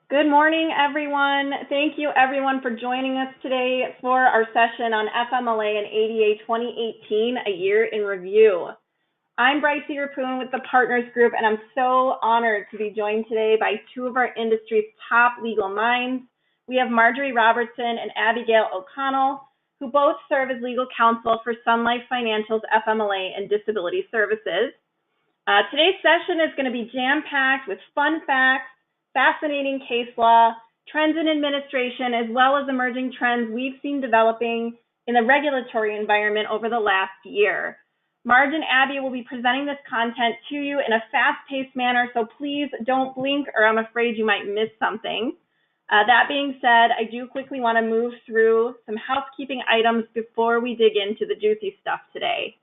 Good morning, everyone. Thank you, everyone, for joining us today for our session on FMLA and ADA 2018, a year in review. I'm Brycey Rapoon with the Partners Group, and I'm so honored to be joined today by two of our industry's top legal minds. We have Marjorie Robertson and Abigail O'Connell, who both serve as legal counsel for Sun Life Financial's FMLA and Disability Services. Today's session is going to be jam-packed with fun facts, fascinating case law, trends in administration, as well as emerging trends we've seen developing in the regulatory environment over the last year. Marge and Abby will be presenting this content to you in a fast-paced manner, so please don't blink or I'm afraid you might miss something. That being said, I do quickly want to move through some housekeeping items before we dig into the juicy stuff today.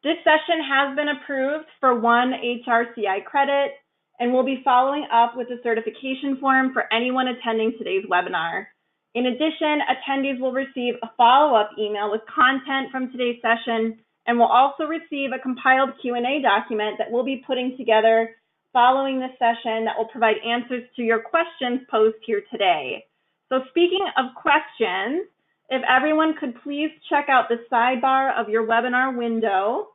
This session has been approved for 1 HRCI credit, and we'll be following up with a certification form for anyone attending today's webinar. In addition, attendees will receive a follow-up email with content from today's session, and will also receive a compiled Q&A document that we'll be putting together following this session that will provide answers to your questions posed here today. So speaking of questions, if everyone could please check out the sidebar of your webinar window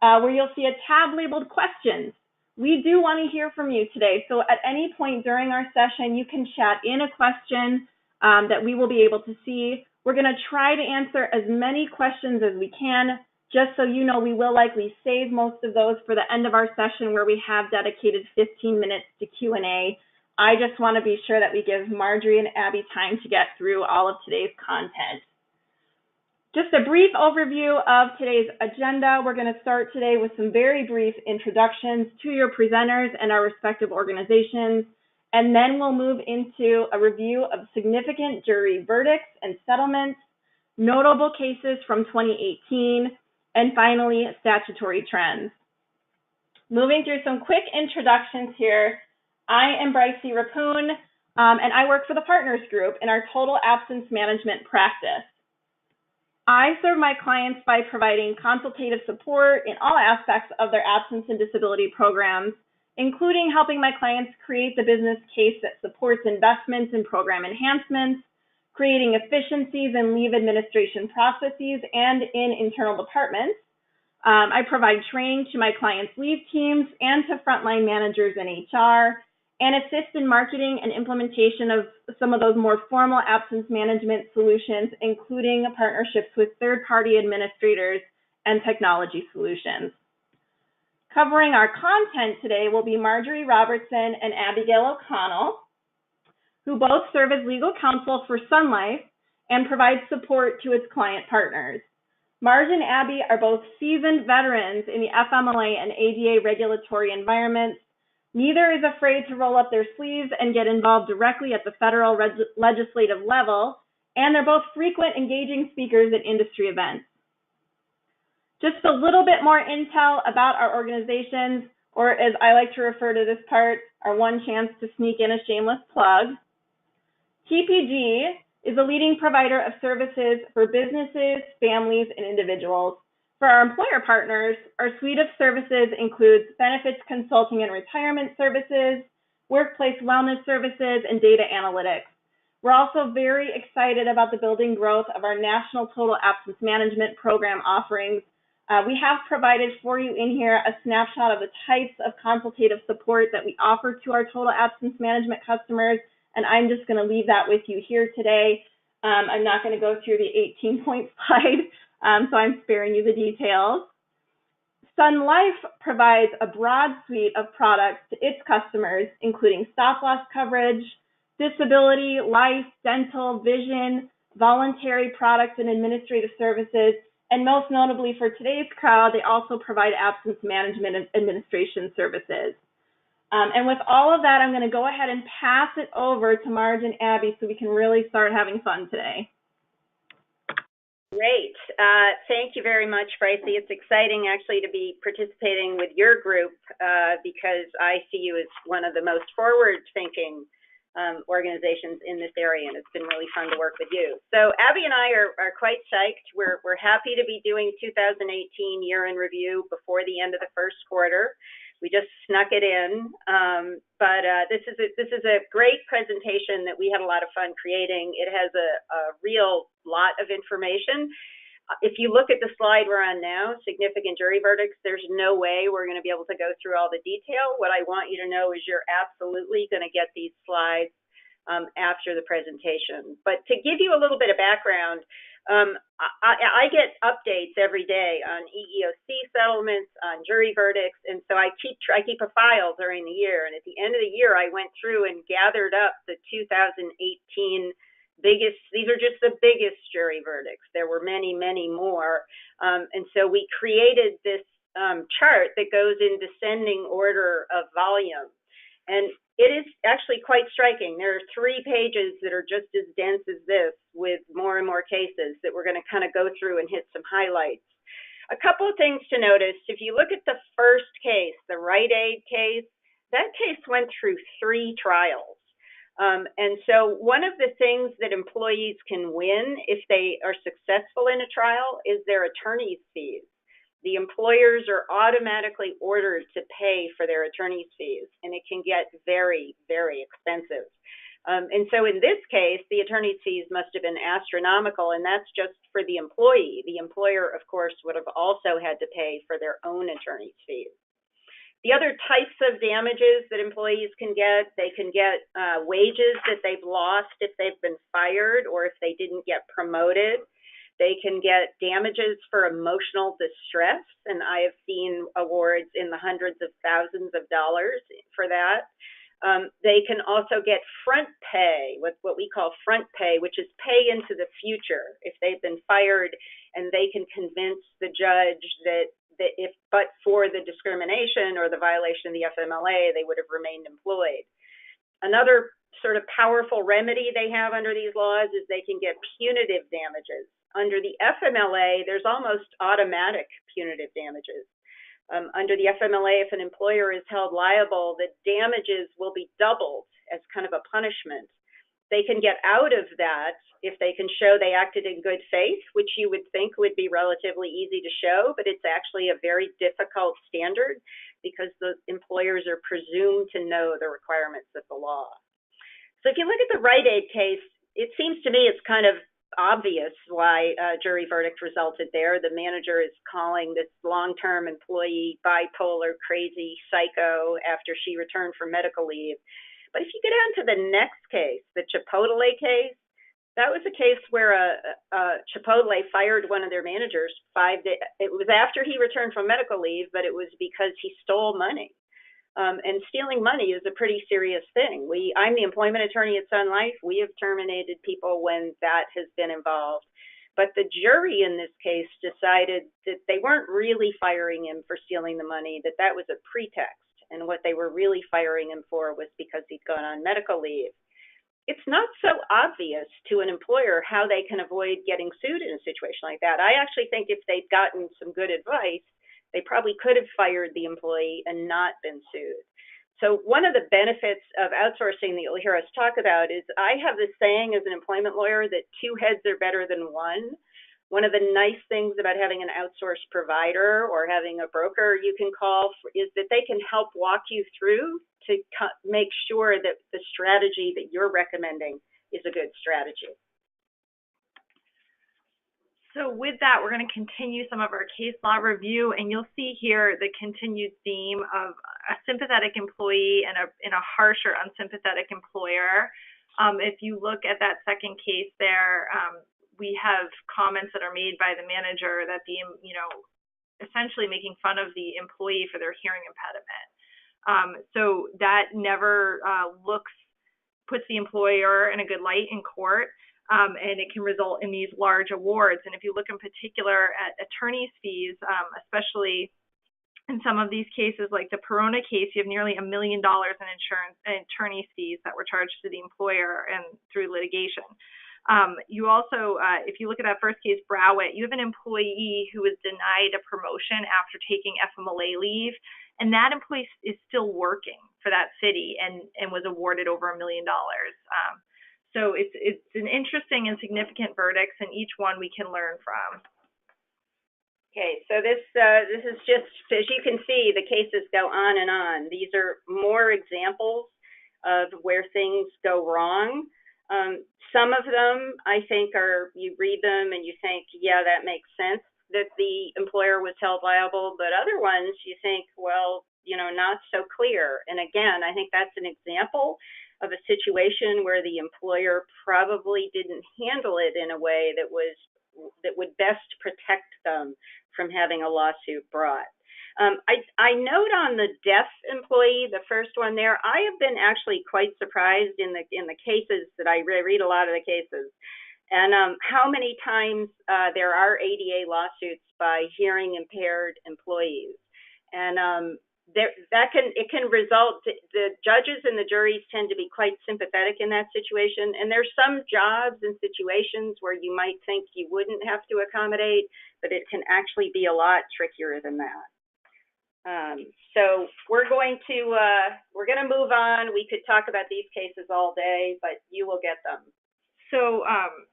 where you'll see a tab labeled questions. We do want to hear from you today, so at any point during our session, you can chat in a question that we will be able to see. We're going to try to answer as many questions as we can. Just so you know, we will likely save most of those for the end of our session where we have dedicated 15 minutes to Q&A. I just want to be sure that we give Marjorie and Abby time to get through all of today's content. Just a brief overview of today's agenda. We're going to start today with some very brief introductions to your presenters and our respective organizations, and then we'll move into a review of significant jury verdicts and settlements, notable cases from 2018, and finally, statutory trends. Moving through some quick introductions here. I am Brycey Rapoon, and I work for the Partners Group in our total absence management practice. I serve my clients by providing consultative support in all aspects of their absence and disability programs, including helping my clients create the business case that supports investments and program enhancements, creating efficiencies in leave administration processes and in internal departments. I provide training to my clients' leave teams and to frontline managers in HR, and assist in marketing and implementation of some of those more formal absence management solutions, including partnerships with third-party administrators and technology solutions. Covering our content today will be Marjorie Robertson and Abigail O'Connell, who both serve as legal counsel for Sun Life and provide support to its client partners. Marge and Abby are both seasoned veterans in the FMLA and ADA regulatory environments. Neither is afraid to roll up their sleeves and get involved directly at the federal legislative level, and they're both frequent engaging speakers at industry events. Just a little bit more intel about our organizations, or as I like to refer to this part, our one chance to sneak in a shameless plug. TPG is a leading provider of services for businesses, families, and individuals. For our employer partners, our suite of services includes benefits consulting and retirement services, workplace wellness services, and data analytics. We're also very excited about the building growth of our national total absence management program offerings. We have provided for you in here a snapshot of the types of consultative support that we offer to our total absence management customers, and I'm just going to leave that with you here today. I'm not going to go through the 18-point slide, so I'm sparing you the details. Sun Life provides a broad suite of products to its customers, including stop-loss coverage, disability, life, dental, vision, voluntary products and administrative services, and most notably for today's crowd, they also provide absence management and administration services. And with all of that, I'm going to go ahead and pass it over to Marge and Abby so we can really start having fun today. Great. Thank you very much, Brycey. It's exciting actually to be participating with your group because I see you as one of the most forward-thinking organizations in this area, and it's been really fun to work with you. So Abby and I are quite psyched. We're happy to be doing 2018 year in review before the end of the first quarter. We just snuck it in, but this is a great presentation that we had a lot of fun creating. It has a real lot of information. If you look at the slide we're on now, significant jury verdicts, there's no way we're going to be able to go through all the detail. What I want you to know is you're absolutely going to get these slides after the presentation. But to give you a little bit of background, I get updates every day on EEOC settlements, on jury verdicts, and so I keep a file during the year. And at the end of the year, I went through and gathered up the 2018 biggest. These are just the biggest jury verdicts. There were many, many more, and so we created this chart that goes in descending order of volume, and it is actually quite striking. There are 3 pages that are just as dense as this with more and more cases that we're going to kind of go through and hit some highlights. A couple of things to notice. If you look at the first case, the Rite Aid case, that case went through 3 trials. And so one of the things that employees can win if they are successful in a trial is their attorney's fees. The employers are automatically ordered to pay for their attorney's fees, and it can get very, very expensive. And so in this case, the attorney's fees must have been astronomical, and that's just for the employee. The employer, of course, would have also had to pay for their own attorney's fees. The other types of damages that employees can get, they can get wages that they've lost if they've been fired or if they didn't get promoted. They can get damages for emotional distress, and I have seen awards in the hundreds of thousands of dollars for that. They can also get front pay, what we call front pay, which is pay into the future if they've been fired, and they can convince the judge that if but for the discrimination or the violation of the FMLA, they would have remained employed. Another sort of powerful remedy they have under these laws is they can get punitive damages. Under the FMLA, there's almost automatic punitive damages. Under the FMLA, if an employer is held liable, the damages will be doubled as kind of a punishment. They can get out of that if they can show they acted in good faith, which you would think would be relatively easy to show, but it's actually a very difficult standard because the employers are presumed to know the requirements of the law. So if you look at the Rite Aid case, it seems to me it's kind of obvious why a jury verdict resulted there. The manager is calling this long-term employee bipolar, crazy psycho after she returned from medical leave. But if you get on to the next case, the Chipotle case, that was a case where Chipotle fired one of their managers 5 days. It was after he returned from medical leave, but it was because he stole money. And stealing money is a pretty serious thing. I'm the employment attorney at Sun Life. We have terminated people when that has been involved. But the jury in this case decided that they weren't really firing him for stealing the money, that was a pretext. And what they were really firing him for was because he'd gone on medical leave. It's not so obvious to an employer how they can avoid getting sued in a situation like that. I actually think if they'd gotten some good advice, they probably could have fired the employee and not been sued. So one of the benefits of outsourcing that you'll hear us talk about is I have this saying as an employment lawyer that 2 heads are better than 1. One of the nice things about having an outsourced provider or having a broker you can call is that they can help walk you through to make sure that the strategy that you're recommending is a good strategy. So with that, we're going to continue some of our case law review, and you'll see here the continued theme of a sympathetic employee and a harsh or unsympathetic employer. If you look at that second case there, we have comments that are made by the manager that essentially making fun of the employee for their hearing impediment. So that never puts the employer in a good light in court. And it can result in these large awards. And if you look in particular at attorney's fees, especially in some of these cases, like the Perona case, you have nearly $1 million in insurance and attorney's fees that were charged to the employer and through litigation. You also, if you look at that first case, Browett, you have an employee who was denied a promotion after taking FMLA leave, and that employee is still working for that city and was awarded over $1 million. So it's an interesting and significant verdicts, and each one we can learn from. Okay, so this is just, as you can see, the cases go on and on. These are more examples of where things go wrong. Some of them, I think, you read them and you think, yeah, that makes sense that the employer was held liable, but other ones you think, well, not so clear. And again, I think that's an example of a situation where the employer probably didn't handle it in a way that would best protect them from having a lawsuit brought. I note on the deaf employee, the first one there, I have been actually quite surprised in the cases that I read a lot of the cases, and how many times there are ADA lawsuits by hearing impaired employees, and it can result. The judges and the juries tend to be quite sympathetic in that situation, and there's some jobs and situations where you might think you wouldn't have to accommodate, but it can actually be a lot trickier than that. So we're going to move on. We could talk about these cases all day, but you will get them. So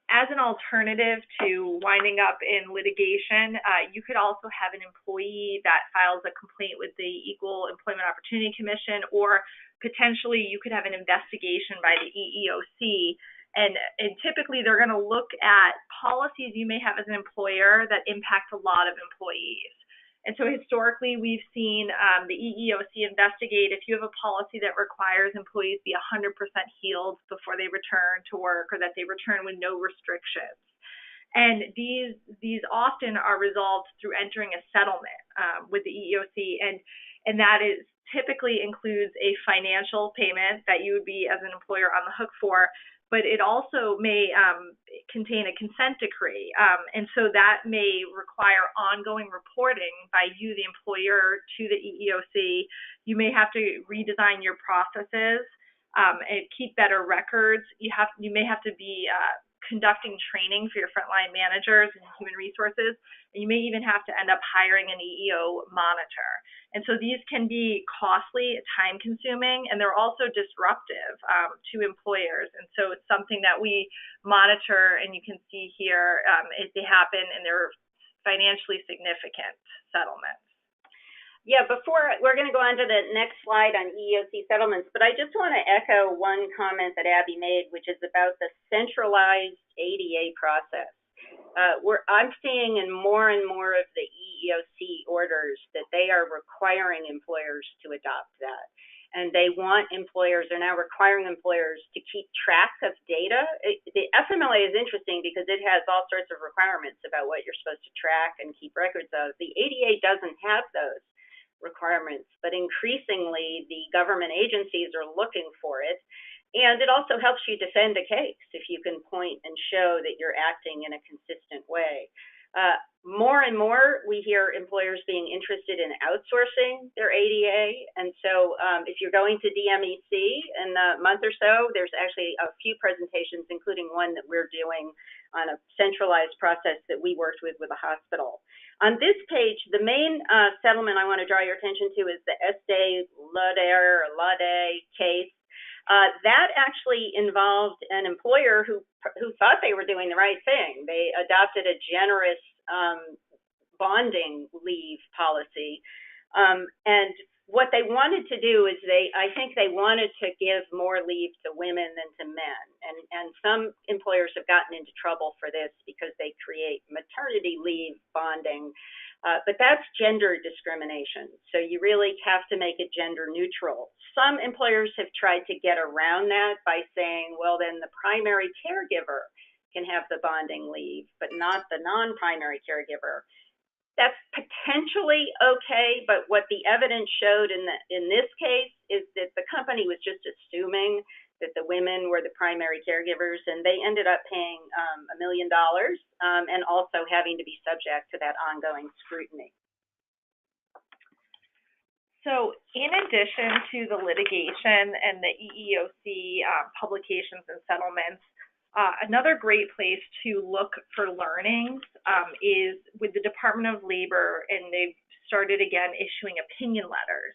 as an alternative to winding up in litigation, you could also have an employee that files a complaint with the Equal Employment Opportunity Commission, or potentially you could have an investigation by the EEOC. And typically they're going to look at policies you may have as an employer that impact a lot of employees. And so historically, we've seen the EEOC investigate if you have a policy that requires employees be 100% healed before they return to work, or that they return with no restrictions. And these often are resolved through entering a settlement with the EEOC, and that is typically includes a financial payment that you would be as an employer on the hook for, but it also may contain a consent decree. And so that may require ongoing reporting by you, the employer, to the EEOC. You may have to redesign your processes and keep better records. You may have to be conducting training for your frontline managers and human resources, and you may even have to end up hiring an EEO monitor. And so these can be costly, time-consuming, and they're also disruptive to employers. And so it's something that we monitor, and you can see here they happen, and they're financially significant settlements. Yeah, we're going to go on to the next slide on EEOC settlements, but I just want to echo one comment that Abby made, which is about the centralized ADA process. I'm seeing in more and more of the EEOC orders that they are requiring employers to adopt that. And they're now requiring employers to keep track of data. The FMLA is interesting because it has all sorts of requirements about what you're supposed to track and keep records of. The ADA doesn't have those requirements, but increasingly the government agencies are looking for it. And it also helps you defend a case if you can point and show that you're acting in a consistent way. More and more, we hear employers being interested in outsourcing their ADA. And so if you're going to DMEC in a month or so, there's actually a few presentations, including one that we're doing on a centralized process that we worked with a hospital. On this page, the main settlement I want to draw your attention to is the Estee Lauder case. That actually involved an employer who thought they were doing the right thing. They adopted a generous bonding leave policy. And what they wanted to do is I think they wanted to give more leave to women than to men. And some employers have gotten into trouble for this because they create maternity leave bonding. But that's gender discrimination. So you really have to make it gender neutral. Some employers have tried to get around that by saying, well, then the primary caregiver can have the bonding leave, but not the non-primary caregiver. That's potentially okay, but what the evidence showed in this case is that the company was just assuming that the women were the primary caregivers, and they ended up paying $1 million and also having to be subject to that ongoing scrutiny. So in addition to the litigation and the EEOC publications and settlements, another great place to look for learnings is with the Department of Labor, and they've started again issuing opinion letters.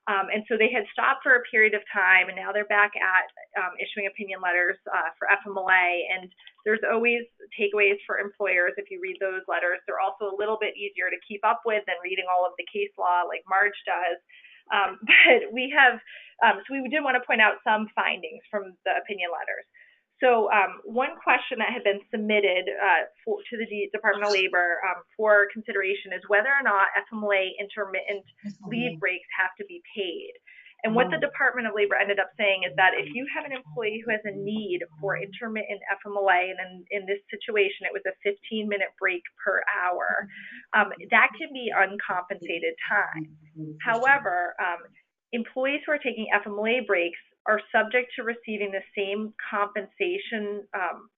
And so they had stopped for a period of time, and now they're back at issuing opinion letters for FMLA. And there's always takeaways for employers if you read those letters. They're also a little bit easier to keep up with than reading all of the case law like Marge does. But we have, so we did want to point out some findings from the opinion letters. So one question that had been submitted to the Department of Labor for consideration is whether or not FMLA intermittent leave breaks have to be paid. And what the Department of Labor ended up saying is that if you have an employee who has a need for intermittent FMLA, and in this situation it was a 15-minute break per hour, that can be uncompensated time. However, employees who are taking FMLA breaks are subject to receiving the same compensation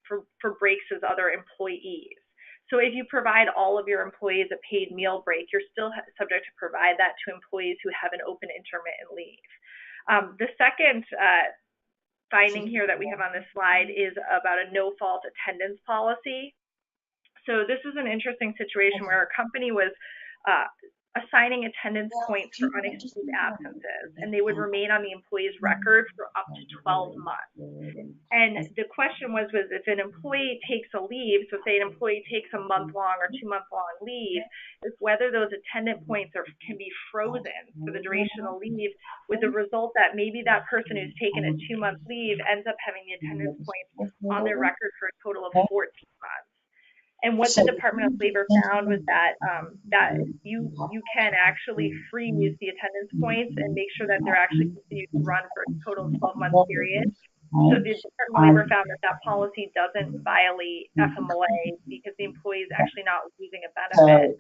for breaks as other employees. So if you provide all of your employees a paid meal break, you're still subject to provide that to employees who have an open intermittent leave. The second finding here that we have on this slide is about a no-fault attendance policy. So this is an interesting situation where a company was assigning attendance points for unexcused absences, and they would remain on the employee's record for up to 12 months. And the question was if an employee takes a leave, so say an employee takes a month-long or 2-month-long leave, is whether those attendant points can be frozen for the duration of leave, with the result that maybe that person who's taken a 2-month leave ends up having the attendance points on their record for a total of 14 months. And what the Department of Labor found was that that you can actually freeze the attendance points and make sure that they're actually continuing to run for a total 12-month period. So the Department of Labor found that policy doesn't violate FMLA because the employee is actually not losing a benefit.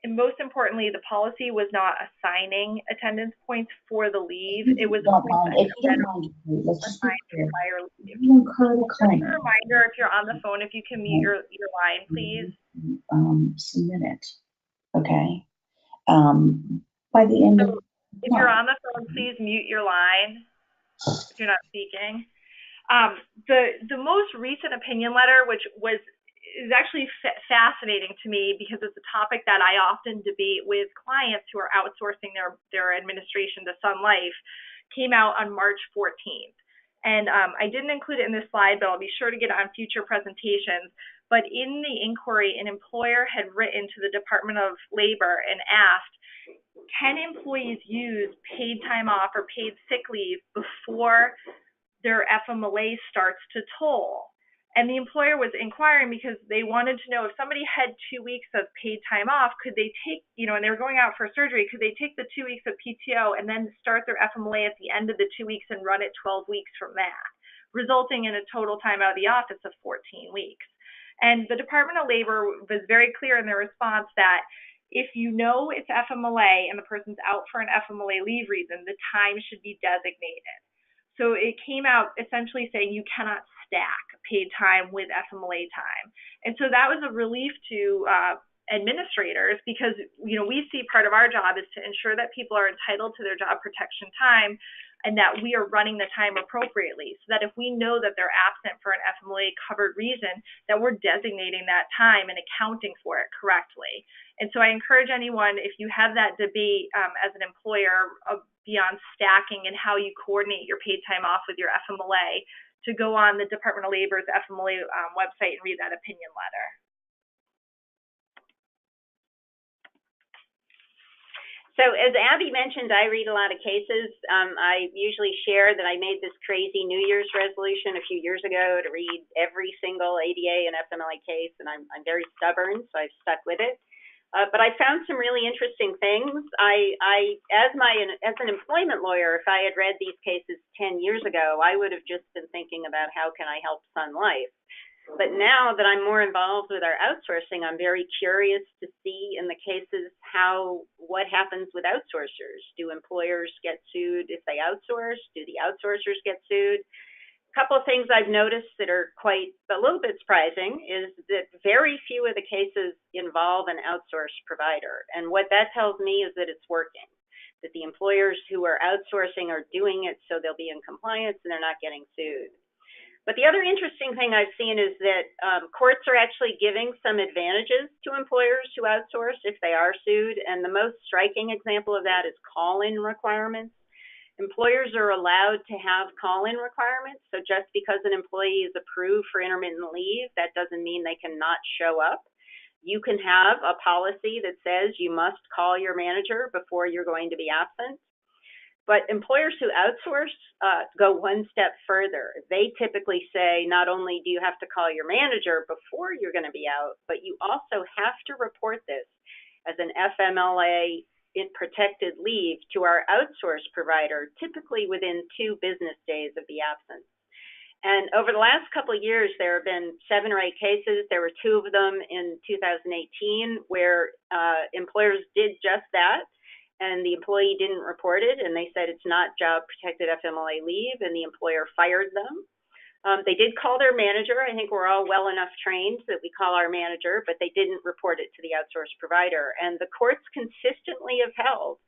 And most importantly, the policy was not assigning attendance points for the leave. It was assigned to prior leave. Just a reminder, if you're on the phone, if you can mute your line, please. Submit it. Okay. By the end of if you're on the phone, please mute your line if you're not speaking. The most recent opinion letter, which is actually fascinating to me because it's a topic that I often debate with clients who are outsourcing their administration to Sun Life, came out on March 14th. And I didn't include it in this slide, but I'll be sure to get it on future presentations. But in the inquiry, an employer had written to the Department of Labor and asked, can employees use paid time off or paid sick leave before their FMLA starts to toll? And the employer was inquiring because they wanted to know if somebody had 2 weeks of paid time off, could they take, and they were going out for surgery, could they take the 2 weeks of PTO and then start their FMLA at the end of the 2 weeks and run it 12 weeks from that, resulting in a total time out of the office of 14 weeks. And the Department of Labor was very clear in their response that if you know it's FMLA and the person's out for an FMLA leave reason, the time should be designated. So it came out essentially saying you cannot stack paid time with FMLA time. And so that was a relief to administrators because, we see part of our job is to ensure that people are entitled to their job protection time and that we are running the time appropriately so that if we know that they're absent for an FMLA covered reason, that we're designating that time and accounting for it correctly. And so I encourage anyone, if you have that debate as an employer beyond stacking and how you coordinate your paid time off with your FMLA, to go on the Department of Labor's FMLA website and read that opinion letter. So as Abby mentioned, I read a lot of cases. I usually share that I made this crazy New Year's resolution a few years ago to read every single ADA and FMLA case, and I'm very stubborn, so I've stuck with it. But I found some really interesting things. As an employment lawyer, if I had read these cases 10 years ago, I would have just been thinking about how can I help Sun Life. But now that I'm more involved with our outsourcing, I'm very curious to see in the cases what happens with outsourcers. Do employers get sued if they outsource? Do the outsourcers get sued? Couple of things I've noticed that are a little bit surprising is that very few of the cases involve an outsourced provider. And what that tells me is that it's working, that the employers who are outsourcing are doing it so they'll be in compliance and they're not getting sued. But the other interesting thing I've seen is that courts are actually giving some advantages to employers who outsource if they are sued. And the most striking example of that is call-in requirements. Employers are allowed to have call-in requirements. So just because an employee is approved for intermittent leave, that doesn't mean they cannot show up. You can have a policy that says you must call your manager before you're going to be absent. But employers who outsource go one step further. They typically say not only do you have to call your manager before you're going to be out, but you also have to report this as an FMLA protected leave to our outsource provider, typically within 2 business days of the absence. And over the last couple of years, there have been 7 or 8 cases. There were 2 of them in 2018 where employers did just that. And the employee didn't report it, and they said it's not job-protected FMLA leave, and the employer fired them. They did call their manager. I think we're all well enough trained that we call our manager, but they didn't report it to the outsourced provider. And the courts consistently have held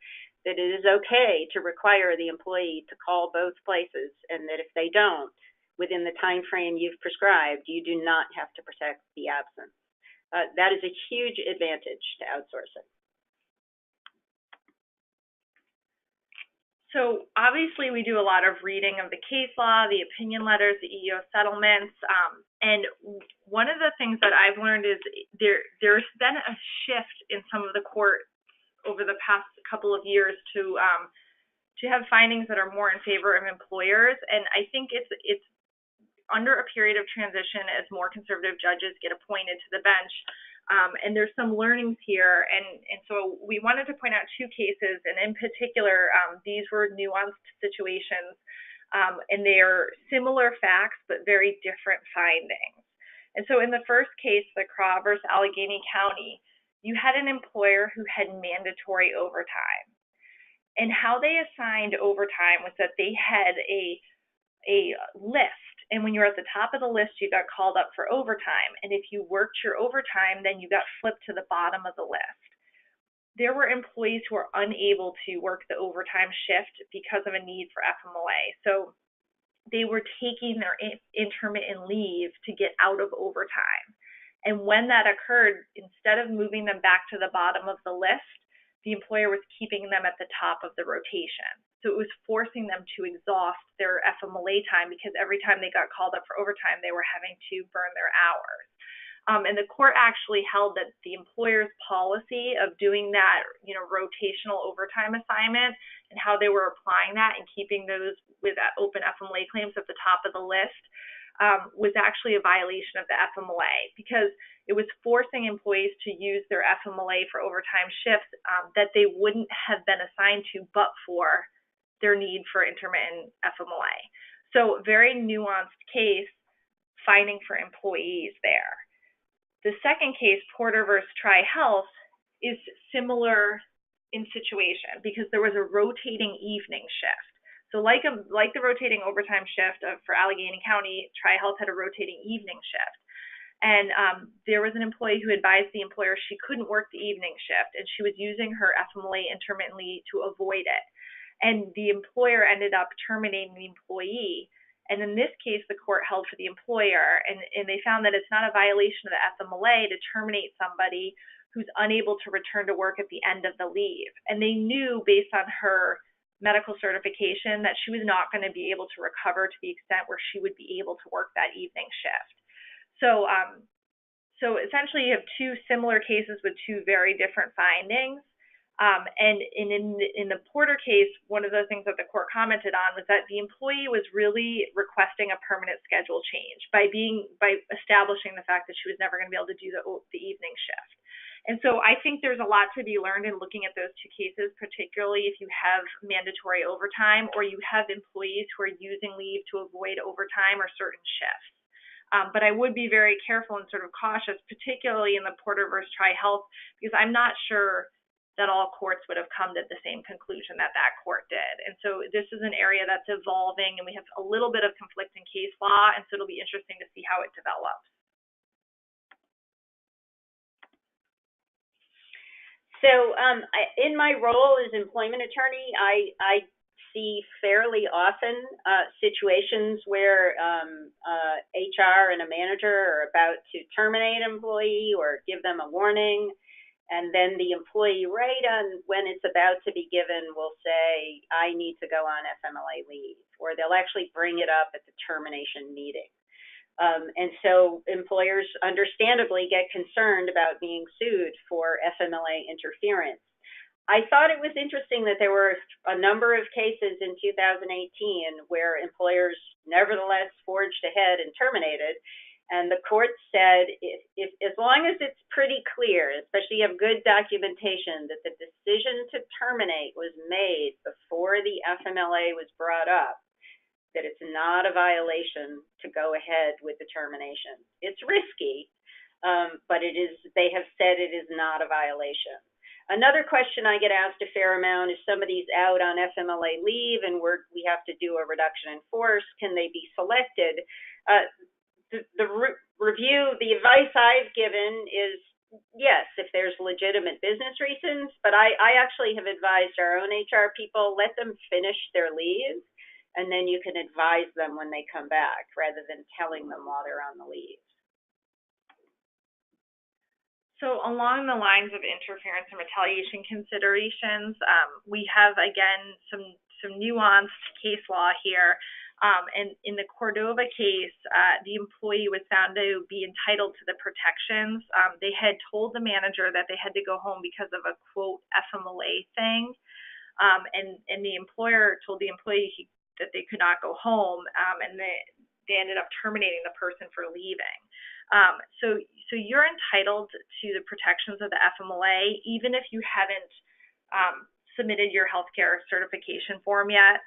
that it is okay to require the employee to call both places, and that if they don't, within the time frame you've prescribed, you do not have to protect the absence. That is a huge advantage to outsourcing. So obviously we do a lot of reading of the case law, the opinion letters, the EEO settlements, and one of the things that I've learned is there's been a shift in some of the courts over the past couple of years to have findings that are more in favor of employers, and I think it's under a period of transition as more conservative judges get appointed to the bench. And there's some learnings here, and so we wanted to point out 2 cases, and in particular, these were nuanced situations, and they are similar facts but very different findings. And so in the first case, the Craw versus Allegheny County, you had an employer who had mandatory overtime, and how they assigned overtime was that they had a list. And when you were at the top of the list, you got called up for overtime. And if you worked your overtime, then you got flipped to the bottom of the list. There were employees who were unable to work the overtime shift because of a need for FMLA. So they were taking their intermittent leave to get out of overtime. And when that occurred, instead of moving them back to the bottom of the list, the employer was keeping them at the top of the rotation. So it was forcing them to exhaust their FMLA time because every time they got called up for overtime, they were having to burn their hours. And the court actually held that the employer's policy of doing that, rotational overtime assignment and how they were applying that and keeping those with open FMLA claims at the top of the list was actually a violation of the FMLA because it was forcing employees to use their FMLA for overtime shifts that they wouldn't have been assigned to but for their need for intermittent FMLA. So very nuanced case, finding for employees there. The second case, Porter versus Tri-Health, is similar in situation because there was a rotating evening shift. So like the rotating overtime shift for Allegheny County, Tri-Health had a rotating evening shift. And there was an employee who advised the employer she couldn't work the evening shift and she was using her FMLA intermittently to avoid it. And the employer ended up terminating the employee. And in this case, the court held for the employer, and they found that it's not a violation of the FMLA to terminate somebody who's unable to return to work at the end of the leave. And they knew based on her medical certification that she was not going to be able to recover to the extent where she would be able to work that evening shift. So essentially you have 2 similar cases with 2 very different findings. And in the Porter case, one of the things that the court commented on was that the employee was really requesting a permanent schedule change by establishing the fact that she was never going to be able to do the evening shift. And so I think there's a lot to be learned in looking at those 2 cases, particularly if you have mandatory overtime or you have employees who are using leave to avoid overtime or certain shifts. But I would be very careful and sort of cautious, particularly in the Porter versus Tri-Health, because I'm not sure that all courts would have come to the same conclusion that court did. And so this is an area that's evolving, and we have a little bit of conflicting case law, and so it'll be interesting to see how it develops. So in my role as employment attorney, I see fairly often situations where HR and a manager are about to terminate an employee or give them a warning, and then the employee, right on when it's about to be given, will say, I need to go on FMLA leave, or they'll actually bring it up at the termination meeting. And so employers understandably get concerned about being sued for FMLA interference. I thought it was interesting that there were a number of cases in 2018 where employers nevertheless forged ahead and terminated. And the court said, if as long as it's pretty clear, especially you have good documentation that the decision to terminate was made before the FMLA was brought up, that it's not a violation to go ahead with the termination. It's risky, but it is, they have said it is not a violation. Another question I get asked a fair amount is somebody's out on FMLA leave and we have to do a reduction in force. Can they be selected? The advice I've given is yes, if there's legitimate business reasons, but I actually have advised our own HR people, let them finish their leave, and then you can advise them when they come back rather than telling them while they're on the leave. So along the lines of interference and retaliation considerations, we have, again, some nuanced case law here. And in the Cordova case, the employee was found to be entitled to the protections. They had told the manager that they had to go home because of a, quote, FMLA thing. And the employer told the employee that they could not go home, and they ended up terminating the person for leaving. So you're entitled to the protections of the FMLA, even if you haven't submitted your healthcare certification form yet,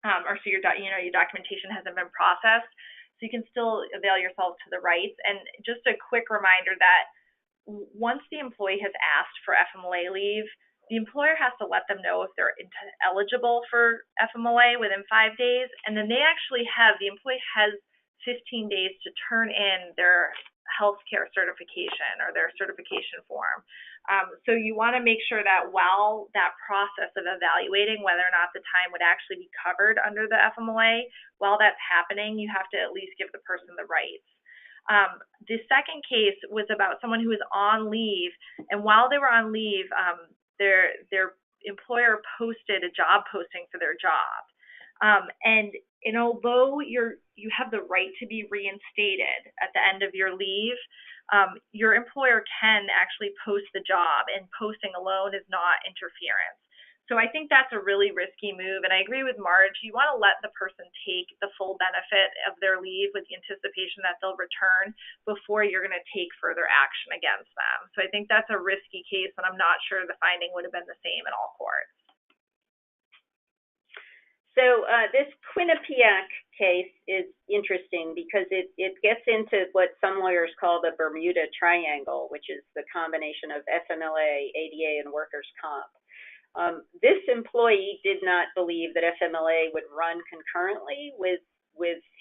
or so your documentation hasn't been processed. So you can still avail yourself to the rights. And just a quick reminder that once the employee has asked for FMLA leave, the employer has to let them know if they're eligible for FMLA within 5 days, and then the employee has 15 days to turn in their healthcare certification or their certification form. So you want to make sure that while that process of evaluating whether or not the time would actually be covered under the FMLA, while that's happening, you have to at least give the person the rights. The second case was about someone who was on leave, and while they were on leave, their employer posted a job posting for their job. And although you have the right to be reinstated at the end of your leave, your employer can actually post the job, and posting alone is not interference. So I think that's a really risky move, and I agree with Marge. You want to let the person take the full benefit of their leave with the anticipation that they'll return before you're going to take further action against them. So I think that's a risky case, and I'm not sure the finding would have been the same in all courts. So this Quinnipiac case is interesting because it gets into what some lawyers call the Bermuda Triangle, which is the combination of FMLA, ADA, and workers' comp. This employee did not believe that FMLA would run concurrently with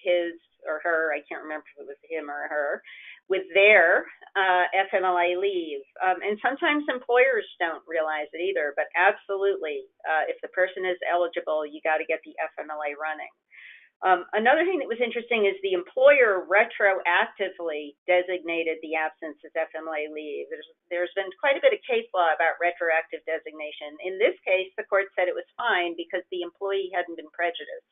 his or her, I can't remember if it was him or her, with their FMLA leave. And sometimes employers don't realize it either, but absolutely, if the person is eligible, you got to get the FMLA running. Another thing that was interesting is the employer retroactively designated the absence as FMLA leave. There's been quite a bit of case law about retroactive designation. In this case, the court said it was fine because the employee hadn't been prejudiced.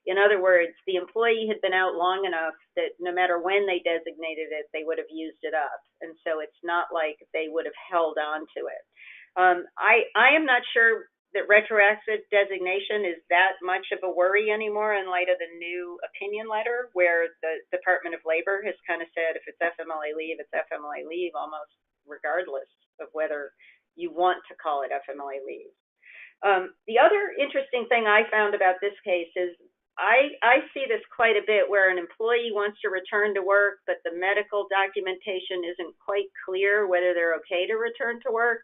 In other words, the employee had been out long enough that no matter when they designated it, they would have used it up. And so it's not like they would have held on to it. I am not sure that retroactive designation is that much of a worry anymore in light of the new opinion letter, where the Department of Labor has kind of said if it's FMLA leave, it's FMLA leave almost regardless of whether you want to call it FMLA leave. The other interesting thing I found about this case is I see this quite a bit where an employee wants to return to work, but the medical documentation isn't quite clear whether they're okay to return to work.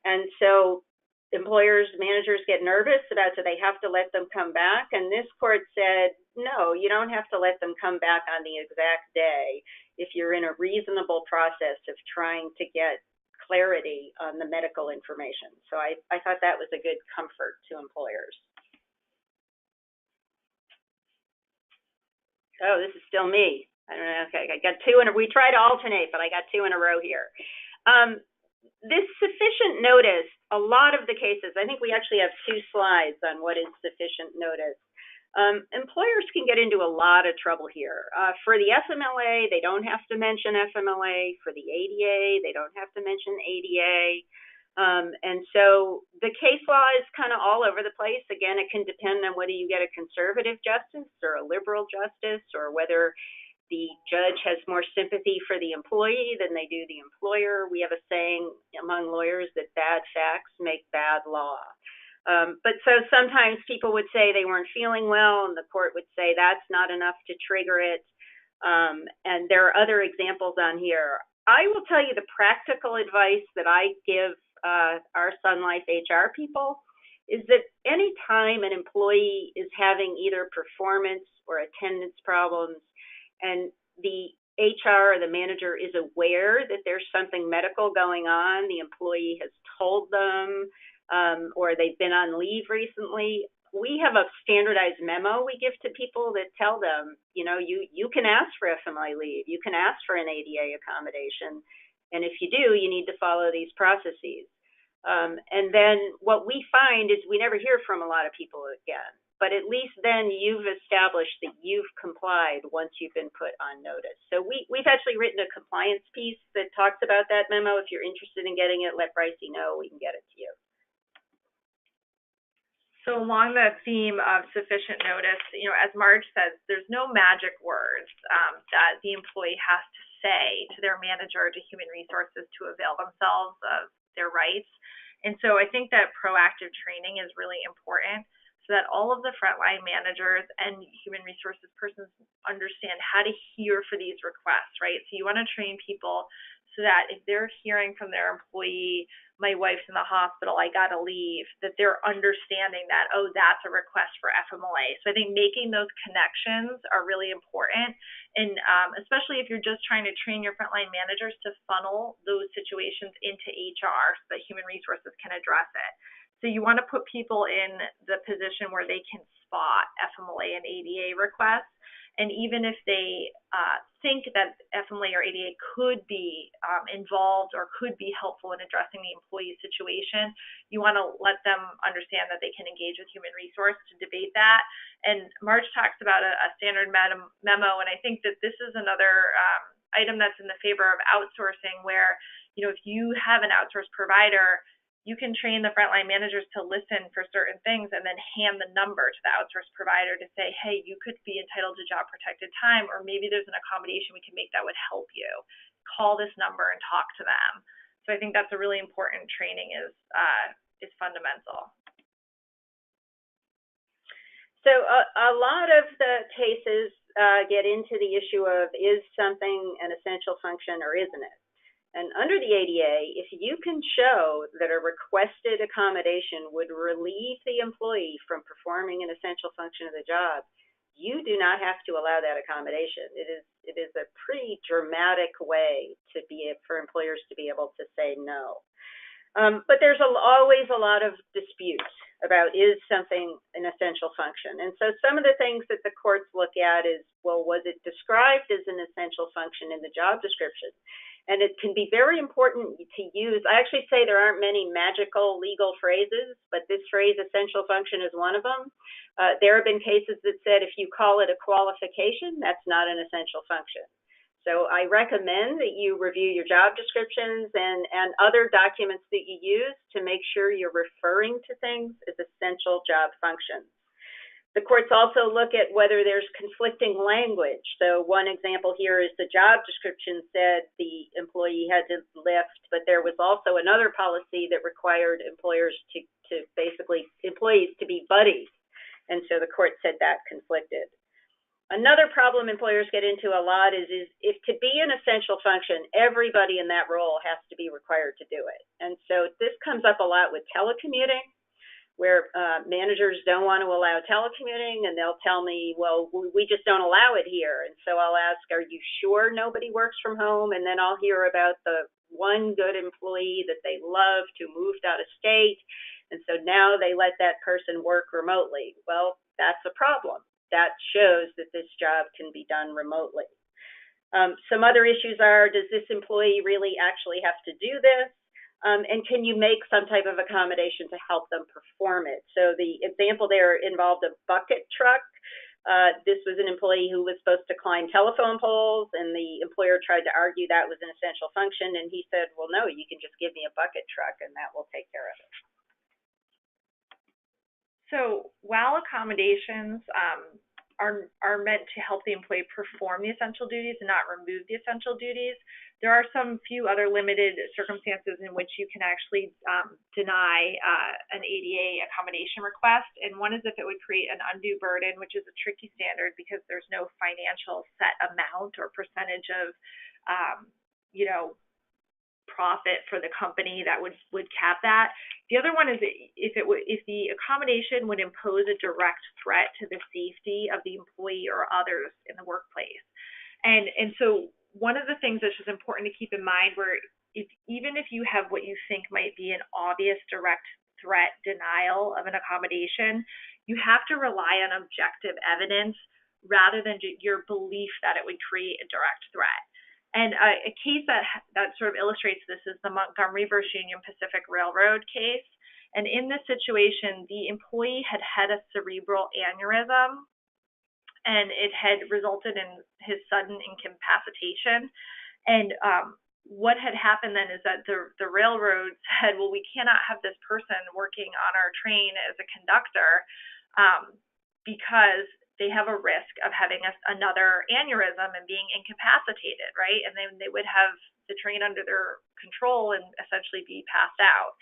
And so employers, managers get nervous about, so they have to let them come back. And this court said, no, you don't have to let them come back on the exact day if you're in a reasonable process of trying to get clarity on the medical information. So I thought that was a good comfort to employers. Oh, this is still me. I don't know. Okay, I got two we try to alternate, but I got two in a row here. This sufficient notice, a lot of the cases, I think we actually have two slides on what is sufficient notice. Employers can get into a lot of trouble here. For the FMLA, they don't have to mention FMLA. For the ADA, they don't have to mention ADA. And so the case law is kind of all over the place. Again, it can depend on whether you get a conservative justice or a liberal justice, or whether the judge has more sympathy for the employee than they do the employer. We have a saying among lawyers that bad facts make bad law. But so sometimes people would say they weren't feeling well, and the court would say that's not enough to trigger it. And there are other examples on here. I will tell you the practical advice that I give our Sun Life HR people is that anytime an employee is having either performance or attendance problems, and the HR or the manager is aware that there's something medical going on, the employee has told them, or they've been on leave recently, we have a standardized memo we give to people that tell them, you know, you can ask for FMLA leave, you can ask for an ADA accommodation, and if you do, you need to follow these processes. And then what we find is we never hear from a lot of people again, but at least then you've established that you've complied once you've been put on notice. So we've actually written a compliance piece that talks about that memo. If you're interested in getting it, let Brycey know, we can get it to you. So along the theme of sufficient notice, you know, as Marge says, there's no magic words that the employee has to say to their manager or to human resources to avail themselves of their rights. And so I think that proactive training is really important so that all of the frontline managers and human resources persons understand how to hear for these requests, right? So you want to train people so that if they're hearing from their employee, my wife's in the hospital, I gotta leave, that they're understanding that, oh, that's a request for FMLA. So I think making those connections are really important. And especially if you're just trying to train your frontline managers to funnel those situations into HR so that human resources can address it. So you want to put people in the position where they can spot FMLA and ADA requests. And even if they think that FMLA or ADA could be involved or could be helpful in addressing the employee's situation, you want to let them understand that they can engage with human resource to debate that. And Marge talks about a standard memo, and I think that this is another item that's in the favor of outsourcing where, you know, if you have an outsourced provider, you can train the frontline managers to listen for certain things and then hand the number to the outsourced provider to say, hey, you could be entitled to job protected time, or maybe there's an accommodation we can make that would help you. Call this number and talk to them. So I think that's a really important training is fundamental. So a lot of the cases get into the issue of is something an essential function or isn't it? And under the ADA, if you can show that a requested accommodation would relieve the employee from performing an essential function of the job, you do not have to allow that accommodation. It is a pretty dramatic way to for employers to be able to say no. But there's always a lot of disputes about is something an essential function. And so some of the things that the courts look at is, well, was it described as an essential function in the job description? And it can be very important to use. I actually say there aren't many magical legal phrases, but this phrase essential function is one of them. There have been cases that said if you call it a qualification, that's not an essential function. So I recommend that you review your job descriptions and other documents that you use to make sure you're referring to things as essential job functions. The courts also look at whether there's conflicting language. So one example here is the job description said the employee had to lift, but there was also another policy that required employees to be buddies. And so the court said that conflicted. Another problem employers get into a lot is if to be an essential function, everybody in that role has to be required to do it. And so this comes up a lot with telecommuting, where managers don't want to allow telecommuting, and they'll tell me, well, we just don't allow it here. And so I'll ask, are you sure nobody works from home? And then I'll hear about the one good employee that they loved who moved out of state, and so now they let that person work remotely. Well, that's a problem. that shows that this job can be done remotely. Some other issues are, does this employee really actually have to do this? And can you make some type of accommodation to help them perform it? So the example there involved a bucket truck. This was an employee who was supposed to climb telephone poles, and the employer tried to argue that was an essential function, and he said, well, no, you can just give me a bucket truck and that will take care of it. So while accommodations are meant to help the employee perform the essential duties and not remove the essential duties, there are some few other limited circumstances in which you can actually deny an ADA accommodation request. And one is if it would create an undue burden, which is a tricky standard because there's no financial set amount or percentage of, profit for the company that would cap that. The other one is if the accommodation would impose a direct threat to the safety of the employee or others in the workplace. And so one of the things that's just important to keep in mind, where even if you have what you think might be an obvious direct threat denial of an accommodation, you have to rely on objective evidence rather than your belief that it would create a direct threat. And a case that sort of illustrates this is the Montgomery versus Union Pacific Railroad case. And in this situation, the employee had had a cerebral aneurysm, and it had resulted in his sudden incapacitation. And what had happened then is that the railroad said, well, we cannot have this person working on our train as a conductor because they have a risk of having another aneurysm and being incapacitated, right? And then they would have the train under their control and essentially be passed out.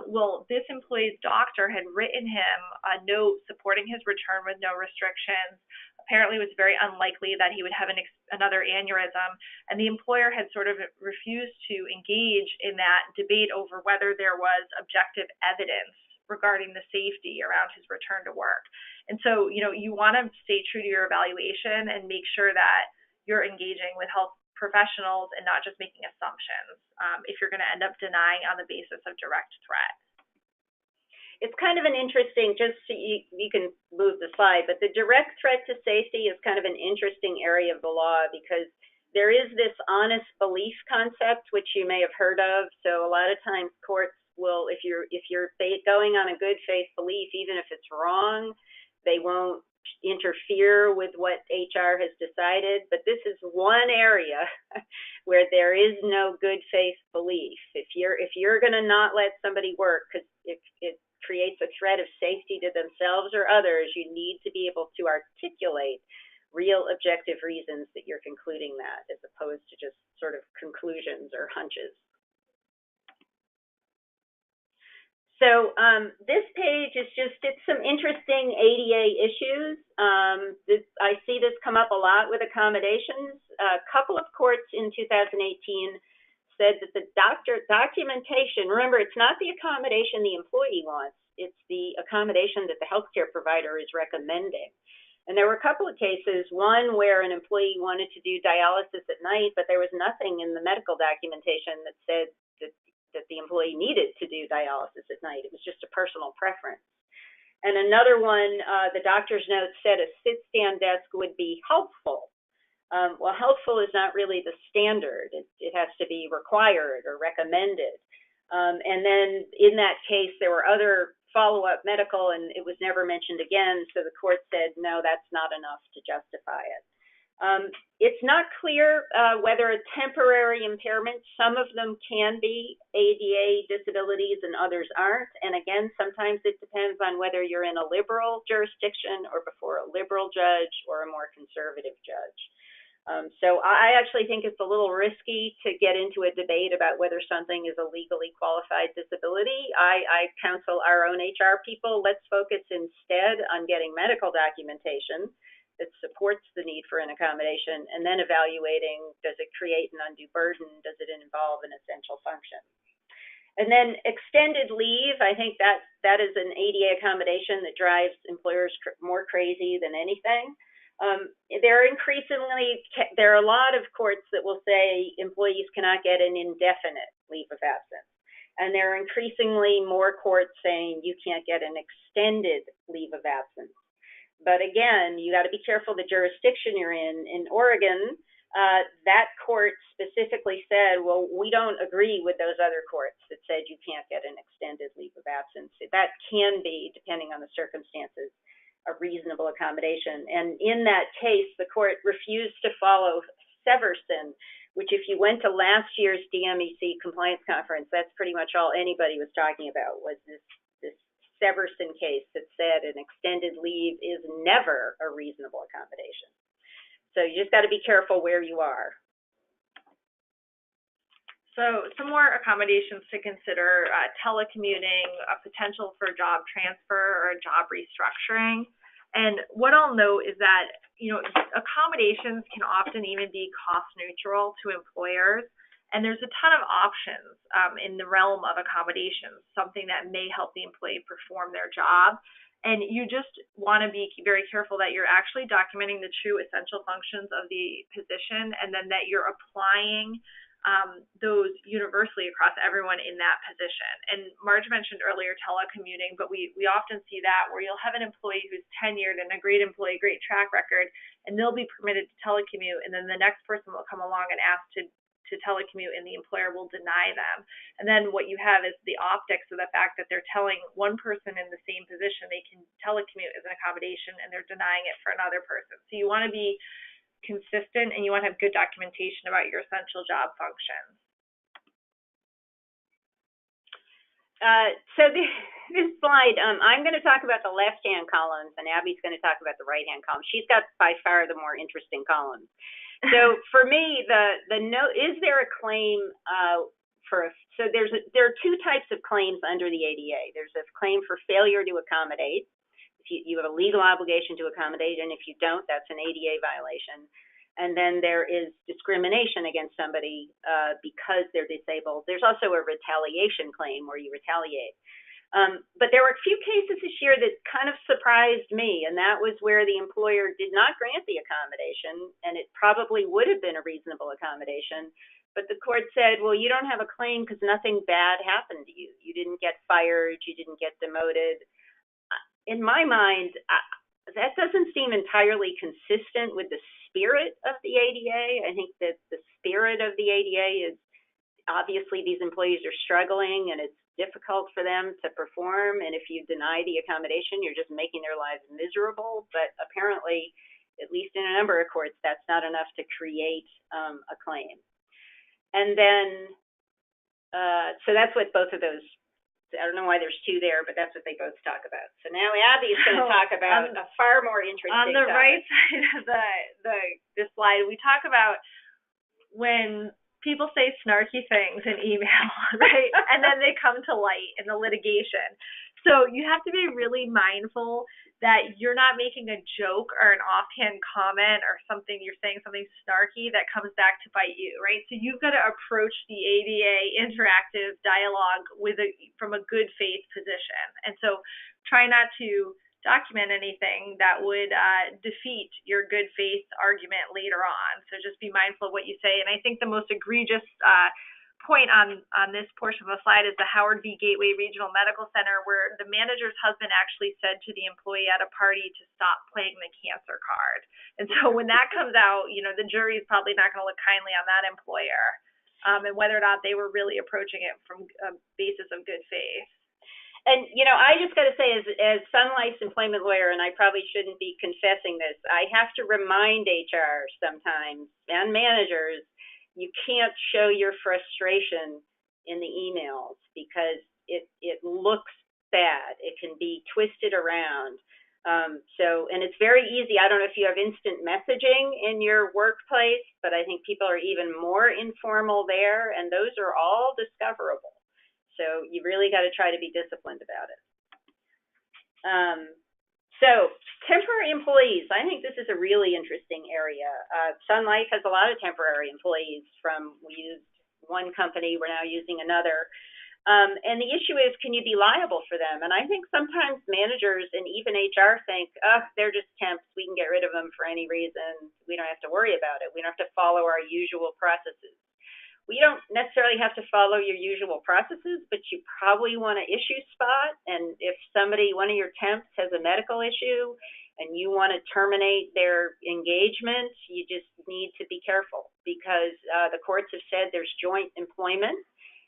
Well, this employee's doctor had written him a note supporting his return with no restrictions. Apparently, it was very unlikely that he would have another aneurysm, and the employer had sort of refused to engage in that debate over whether there was objective evidence regarding the safety around his return to work. And so, you want to stay true to your evaluation and make sure that you're engaging with health professionals and not just making assumptions if you're going to end up denying on the basis of direct threat. It's kind of an interesting, just so you can move the slide, but the direct threat to safety is kind of an interesting area of the law because there is this honest belief concept, which you may have heard of. So a lot of times courts will, if you're going on a good faith belief, even if it's wrong, they won't interfere with what HR has decided. But this is one area where there is no good faith belief. If you're going to not let somebody work because it creates a threat of safety to themselves or others, you need to be able to articulate real objective reasons that you're concluding that, as opposed to just sort of conclusions or hunches. So this page is it's some interesting ADA issues. I see this come up a lot with accommodations. A couple of courts in 2018 said that the documentation, remember, it's not the accommodation the employee wants, it's the accommodation that the healthcare provider is recommending. And there were a couple of cases, one where an employee wanted to do dialysis at night, but there was nothing in the medical documentation that said that the employee needed to do dialysis at night. It was just a personal preference. And another one, the doctor's note said a sit-stand desk would be helpful. Well, helpful is not really the standard. It has to be required or recommended. And then in that case, there were other follow-up medical, and it was never mentioned again. So the court said, no, that's not enough to justify it. It's not clear whether a temporary impairment, some of them can be ADA disabilities and others aren't. And again, sometimes it depends on whether you're in a liberal jurisdiction or before a liberal judge or a more conservative judge. So I actually think it's a little risky to get into a debate about whether something is a legally qualified disability. I counsel our own HR people, let's focus instead on getting medical documentation that supports the need for an accommodation, and then evaluating, does it create an undue burden? Does it involve an essential function? And then extended leave, I think that is an ADA accommodation that drives employers more crazy than anything. There are a lot of courts that will say employees cannot get an indefinite leave of absence. And there are increasingly more courts saying you can't get an extended leave of absence. But again, you got to be careful the jurisdiction you're in. In Oregon, that court specifically said, well, we don't agree with those other courts that said you can't get an extended leave of absence. That can be, depending on the circumstances, a reasonable accommodation. And in that case, the court refused to follow Severson, which if you went to last year's DMEC compliance conference, that's pretty much all anybody was talking about, was this Severson case that said an extended leave is never a reasonable accommodation. So you just got to be careful where you are. So some more accommodations to consider: telecommuting, a potential for job transfer or a job restructuring. And what I'll note is that, accommodations can often even be cost neutral to employers. And there's a ton of options in the realm of accommodations, something that may help the employee perform their job. And you just want to be very careful that you're actually documenting the true essential functions of the position, and then that you're applying those universally across everyone in that position. And Marge mentioned earlier telecommuting, but we often see that where you'll have an employee who's tenured and a great employee, great track record, and they'll be permitted to telecommute, and then the next person will come along and ask to telecommute, and the employer will deny them. And then what you have is the optics of the fact that they're telling one person in the same position they can telecommute as an accommodation, and they're denying it for another person. So you want to be consistent, and you want to have good documentation about your essential job functions. So this slide, I'm going to talk about the left-hand columns, and Abby's going to talk about the right-hand column. She's got by far the more interesting columns. So for me, is there a claim there are two types of claims under the ADA. There's a claim for failure to accommodate. If you have a legal obligation to accommodate, and if you don't, that's an ADA violation. And then there is discrimination against somebody because they're disabled. There's also a retaliation claim where you retaliate. But there were a few cases this year that kind of surprised me, and that was where the employer did not grant the accommodation, and it probably would have been a reasonable accommodation. But the court said, well, you don't have a claim because nothing bad happened to you. You didn't get fired. You didn't get demoted. In my mind, that doesn't seem entirely consistent with the spirit of the ADA. I think that the spirit of the ADA is obviously these employees are struggling, and it's difficult for them to perform, and if you deny the accommodation, you're just making their lives miserable. But apparently, at least in a number of courts, that's not enough to create a claim. And then, so that's what both of those, I don't know why there's two there, but that's what they both talk about. So now Abby's going to talk about a far more interesting On the topic. right side of the slide, we talk about when people say snarky things in email, right? And then they come to light in the litigation. So you have to be really mindful that you're not making a joke or an offhand comment or something, you're saying something snarky that comes back to bite you, right? So you've got to approach the ADA interactive dialogue from a good faith position. And so try not to document anything that would defeat your good faith argument later on. So just be mindful of what you say. And I think the most egregious point on this portion of the slide is the Howard v. Gateway Regional Medical Center, where the manager's husband actually said to the employee at a party to stop playing the cancer card. And so when that comes out, the jury is probably not going to look kindly on that employer, and whether or not they were really approaching it from a basis of good faith. And, I just got to say, as Sun Life's employment lawyer, and I probably shouldn't be confessing this, I have to remind HR sometimes and managers, you can't show your frustration in the emails because it looks bad. It can be twisted around. And it's very easy. I don't know if you have instant messaging in your workplace, but I think people are even more informal there, and those are all discoverable. So you really got to try to be disciplined about it. So temporary employees, I think this is a really interesting area. Sun Life has a lot of temporary employees we used one company, we're now using another. And the issue is, can you be liable for them? And I think sometimes managers and even HR think, they're just temps. We can get rid of them for any reason. We don't have to worry about it. We don't have to follow our usual processes. We don't necessarily have to follow your usual processes, but you probably want to issue spot. And if one of your temps has a medical issue and you want to terminate their engagement, you just need to be careful, because the courts have said there's joint employment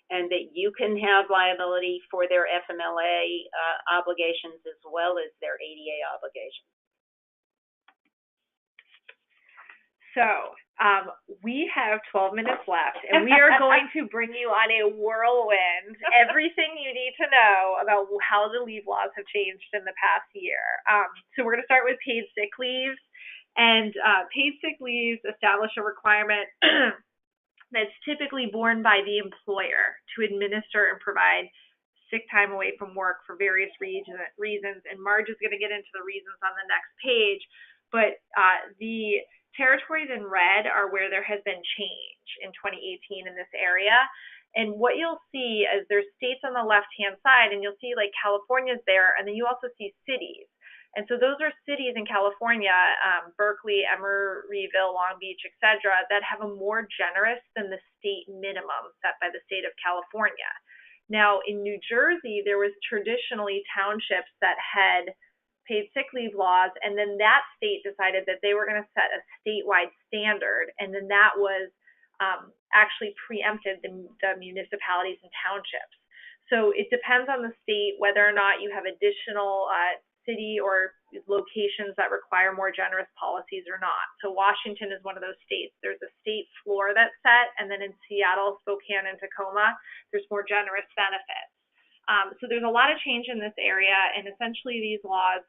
and that you can have liability for their FMLA obligations as well as their ADA obligations. So we have 12 minutes left, and we are going to bring you on a whirlwind, everything you need to know about how the leave laws have changed in the past year. So we're going to start with paid sick leaves, and paid sick leaves establish a requirement that's typically borne by the employer to administer and provide sick time away from work for various reasons, and Marge is going to get into the reasons on the next page, but the territories in red are where there has been change in 2018 in this area. And what you'll see is there's states on the left-hand side, and you'll see like California's there, and then you also see cities. And so those are cities in California, Berkeley, Emeryville, Long Beach, etc., that have a more generous than the state minimum set by the state of California. Now, in New Jersey, there was traditionally townships that had paid sick leave laws, and then that state decided that they were going to set a statewide standard, and then that was actually preempted the municipalities and townships. So it depends on the state whether or not you have additional city or locations that require more generous policies or not. So Washington is one of those states. There's a state floor that's set, and then in Seattle, Spokane, and Tacoma, there's more generous benefits. So there's a lot of change in this area, and essentially these laws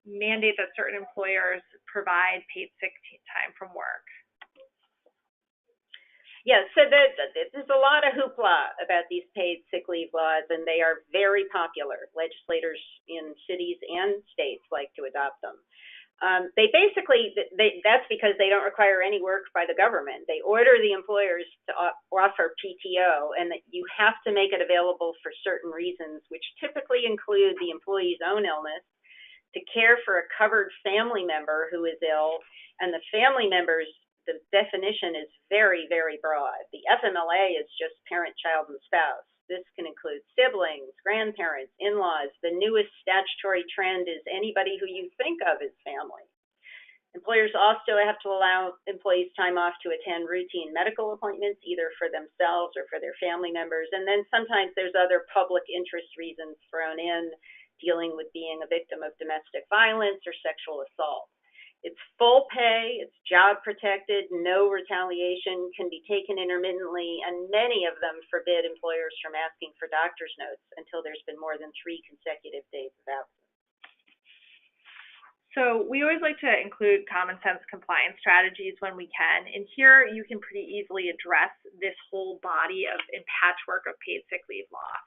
mandate that certain employers provide paid sick time from work. Yeah, so there's a lot of hoopla about these paid sick leave laws, and they are very popular. Legislators in cities and states like to adopt them. That's because they don't require any work by the government. They order the employers to offer PTO, and that you have to make it available for certain reasons, which typically include the employee's own illness, to care for a covered family member who is ill, and the family members, the definition is very, very broad. The FMLA is just parent, child, and spouse. This can include siblings, grandparents, in-laws. The newest statutory trend is anybody who you think of as family. Employers also have to allow employees time off to attend routine medical appointments, either for themselves or for their family members. And then sometimes there's other public interest reasons thrown in, dealing with being a victim of domestic violence or sexual assault. It's full pay, it's job protected, no retaliation, can be taken intermittently, and many of them forbid employers from asking for doctor's notes until there's been more than 3 consecutive days of absence. So we always like to include common sense compliance strategies when we can, and here you can pretty easily address this whole body of and patchwork of paid sick leave law.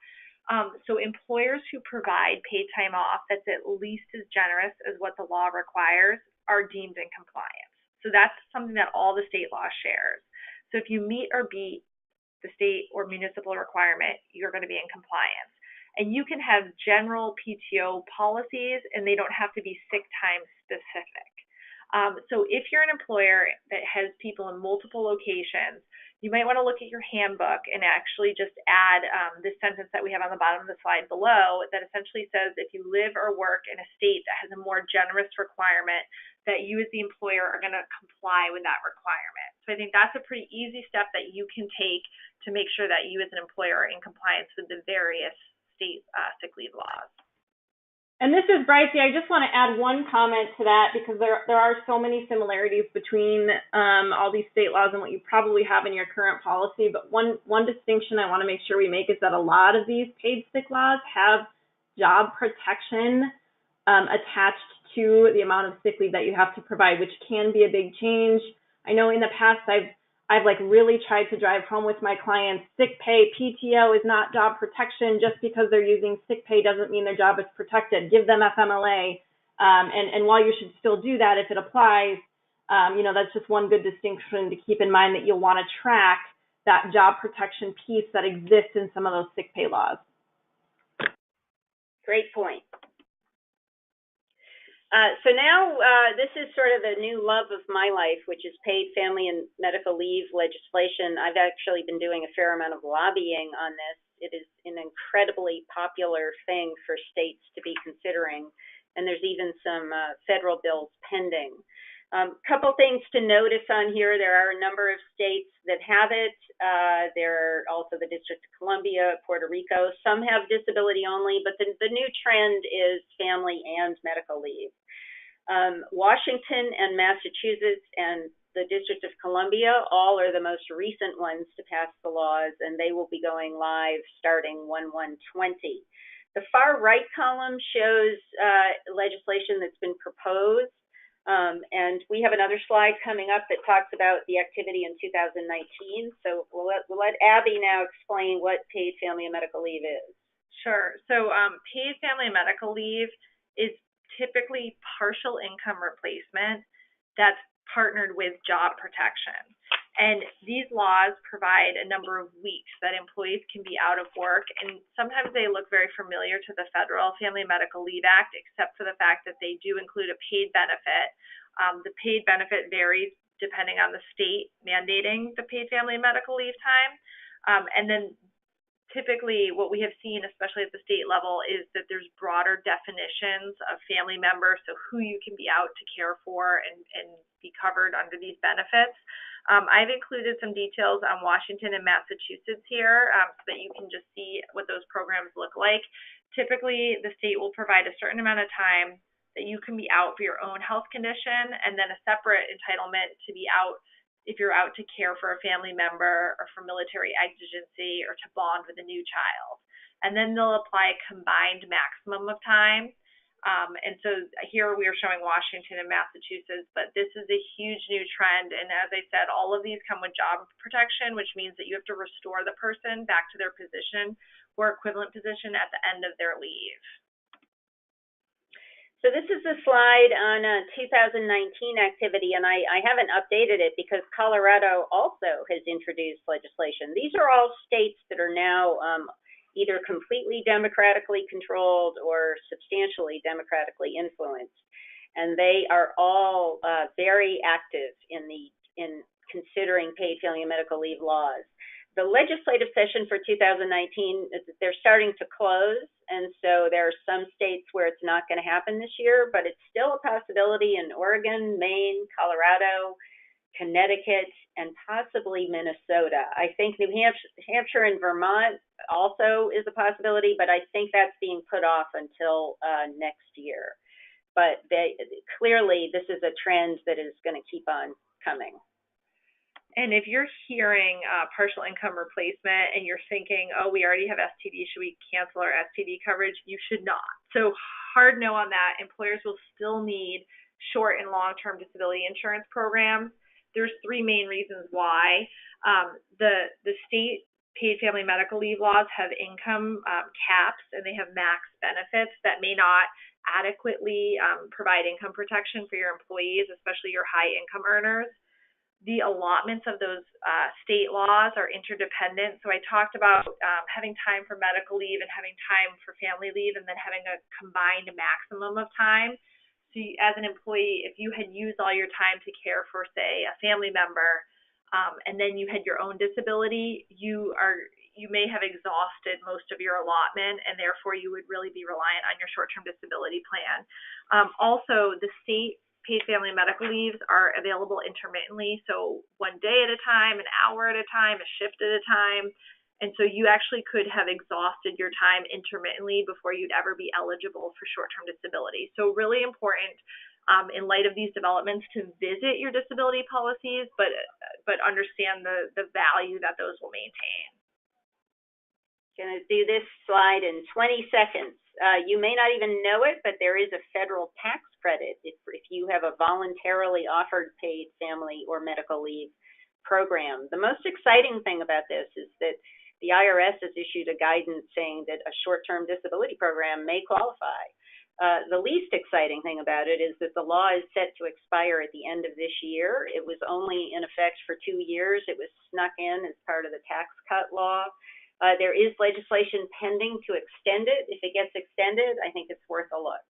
So employers who provide paid time off that's at least as generous as what the law requires are deemed in compliance. So that's something that all the state law shares. So if you meet or beat the state or municipal requirement, you're going to be in compliance. And you can have general PTO policies, and they don't have to be sick time specific. So if you're an employer that has people in multiple locations, you might want to look at your handbook and actually just add this sentence that we have on the bottom of the slide below that essentially says if you live or work in a state that has a more generous requirement, that you as the employer are going to comply with that requirement. So I think that's a pretty easy step that you can take to make sure that you as an employer are in compliance with the various state sick leave laws. And this is Brycey. I just want to add one comment to that, because there are so many similarities between all these state laws and what you probably have in your current policy. But one distinction I want to make sure we make is that a lot of these paid sick laws have job protection attached to the amount of sick leave that you have to provide, which can be a big change. I know in the past I've like really tried to drive home with my clients, sick pay, PTO is not job protection. Just because they're using sick pay doesn't mean their job is protected. Give them FMLA. And while you should still do that if it applies, that's just one good distinction to keep in mind, that you'll want to track that job protection piece that exists in some of those sick pay laws. Great point. So now this is sort of a new love of my life, which is paid family and medical leave legislation. I've actually been doing a fair amount of lobbying on this. It is an incredibly popular thing for states to be considering, and there's even some federal bills pending. Couple things to notice on here. There are a number of states that have it. There are also the District of Columbia, Puerto Rico. Some have disability only, but the new trend is family and medical leave. Washington and Massachusetts and the District of Columbia all are the most recent ones to pass the laws, and they will be going live starting 1/1/20. The far right column shows legislation that's been proposed. And we have another slide coming up that talks about the activity in 2019. So we'll let Abby now explain what paid family and medical leave is. Sure. So paid family and medical leave is typically partial income replacement that's partnered with job protection. And these laws provide a number of weeks that employees can be out of work, and sometimes they look very familiar to the Federal Family and Medical Leave Act, except for the fact that they do include a paid benefit. The paid benefit varies depending on the state mandating the paid family and medical leave time. And then typically what we have seen, especially at the state level, is that there's broader definitions of family members, so who you can be out to care for and be covered under these benefits. I've included some details on Washington and Massachusetts here so that you can just see what those programs look like. Typically, the state will provide a certain amount of time that you can be out for your own health condition, and then a separate entitlement to be out if you're out to care for a family member or for military exigency or to bond with a new child. And then they'll apply a combined maximum of time. And so here we are showing Washington and Massachusetts, but this is a huge new trend. And as I said, all of these come with job protection, which means that you have to restore the person back to their position or equivalent position at the end of their leave. So this is a slide on 2019 activity, and I haven't updated it because Colorado also has introduced legislation. These are all states that are now either completely democratically controlled or substantially democratically influenced, and they are all very active in considering paid family and medical leave laws. The legislative session for 2019, they're starting to close, and so there are some states where it's not going to happen this year, but it's still a possibility in Oregon, Maine, Colorado, Connecticut, and possibly Minnesota. I think New Hampshire and Vermont also is a possibility, but I think that's being put off until next year. But clearly, this is a trend that is going to keep on coming. And if you're hearing partial income replacement and you're thinking, oh, we already have STD, should we cancel our STD coverage? You should not. So hard no on that. Employers will still need short and long-term disability insurance programs. There's three main reasons why. The state paid family medical leave laws have income caps, and they have max benefits that may not adequately provide income protection for your employees, especially your high income earners. The allotments of those state laws are interdependent. So I talked about having time for medical leave and having time for family leave, and then having a combined maximum of time. So you, as an employee, if you had used all your time to care for, say, a family member, and then you had your own disability, you may have exhausted most of your allotment, and therefore you would really be reliant on your short-term disability plan. Also, the state paid family and medical leaves are available intermittently, so 1 day at a time, an hour at a time, a shift at a time. And so you actually could have exhausted your time intermittently before you'd ever be eligible for short-term disability. So really important in light of these developments to visit your disability policies, but understand the value that those will maintain. Going to do this slide in 20 seconds. You may not even know it, but there is a federal tax credit if you have a voluntarily offered paid family or medical leave program. The most exciting thing about this is that the IRS has issued a guidance saying that a short-term disability program may qualify. The least exciting thing about it is that the law is set to expire at the end of this year. It was only in effect for 2 years. It was snuck in as part of the tax cut law. There is legislation pending to extend it. If it gets extended, I think it's worth a look.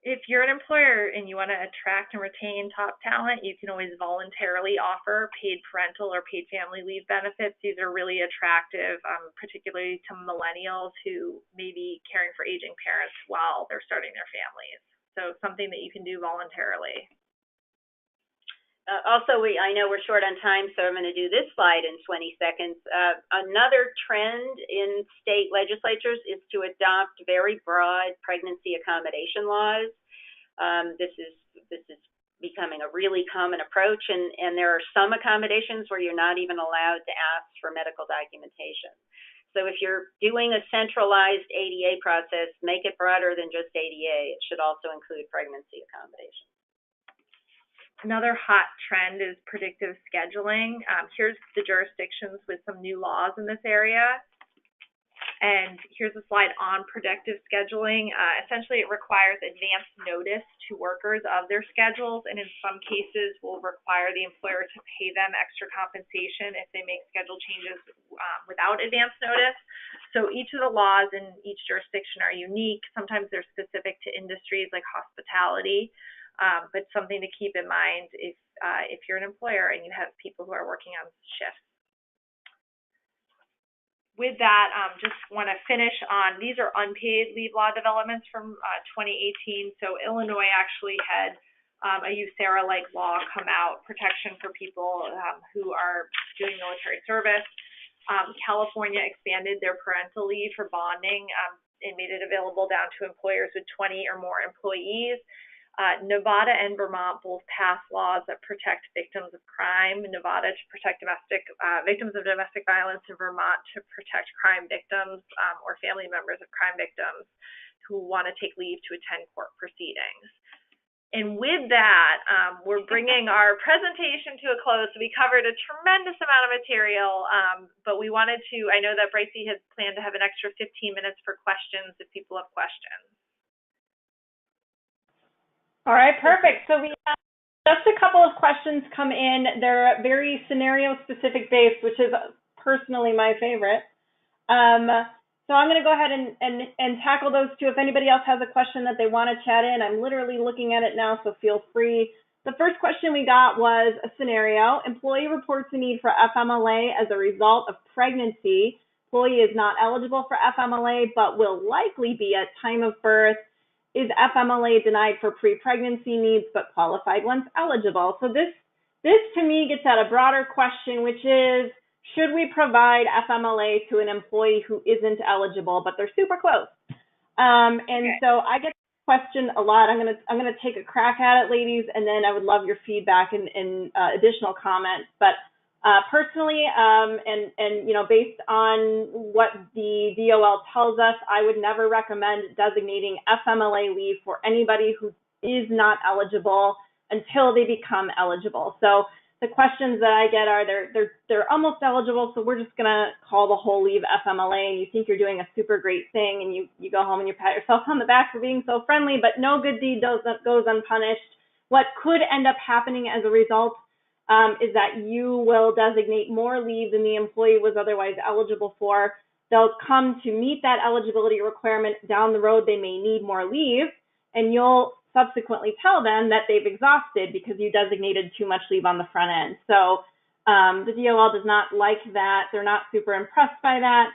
If you're an employer and you want to attract and retain top talent, you can always voluntarily offer paid parental or paid family leave benefits. These are really attractive, particularly to millennials who may be caring for aging parents while they're starting their families. So something that you can do voluntarily. Also, I know we're short on time, so I'm going to do this slide in 20 seconds. Another trend in state legislatures is to adopt very broad pregnancy accommodation laws. This is becoming a really common approach, and there are some accommodations where you're not even allowed to ask for medical documentation. So if you're doing a centralized ADA process, make it broader than just ADA. It should also include pregnancy accommodation. Another hot trend is predictive scheduling. Here's the jurisdictions with some new laws in this area. And here's a slide on predictive scheduling. Essentially, it requires advance notice to workers of their schedules, and in some cases will require the employer to pay them extra compensation if they make schedule changes without advance notice. So each of the laws in each jurisdiction are unique. Sometimes they're specific to industries like hospitality. But something to keep in mind if you're an employer and you have people who are working on shifts. With that, just want to finish on, these are unpaid leave law developments from 2018. So Illinois actually had a USERRA-like law come out, protection for people who are doing military service. California expanded their parental leave for bonding and made it available down to employers with 20 or more employees. Nevada and Vermont both passed laws that protect victims of crime. Nevada to protect victims of domestic violence, and Vermont to protect crime victims or family members of crime victims who want to take leave to attend court proceedings. And with that, we're bringing our presentation to a close. So we covered a tremendous amount of material, but we wanted to, I know that Brycey has planned to have an extra 15 minutes for questions if people have questions. All right, perfect. So we have just a couple of questions come in. They're very scenario-specific based, which is personally my favorite. So I'm going to go ahead and tackle those two. If anybody else has a question that they want to chat in, I'm literally looking at it now, so feel free. The first question we got was a scenario. Employee reports a need for FMLA as a result of pregnancy. Employee is not eligible for FMLA, but will likely be at time of birth. Is FMLA denied for pre-pregnancy needs but qualified once eligible? So this to me gets at a broader question, which is, should we provide FMLA to an employee who isn't eligible but they're super close? So I get this question a lot. I'm gonna take a crack at it, ladies, and then I would love your feedback and additional comments. But personally, and you know, based on what the DOL tells us, I would never recommend designating FMLA leave for anybody who is not eligible until they become eligible. So the questions that I get are they're almost eligible, so we're just gonna call the whole leave FMLA, and you think you're doing a super great thing, and you go home and you pat yourself on the back for being so friendly, but no good deed goes unpunished. What could end up happening as a result is that you will designate more leave than the employee was otherwise eligible for. They'll come to meet that eligibility requirement down the road. They may need more leave, and you'll subsequently tell them that they've exhausted because you designated too much leave on the front end. So the DOL does not like that. They're not super impressed by that.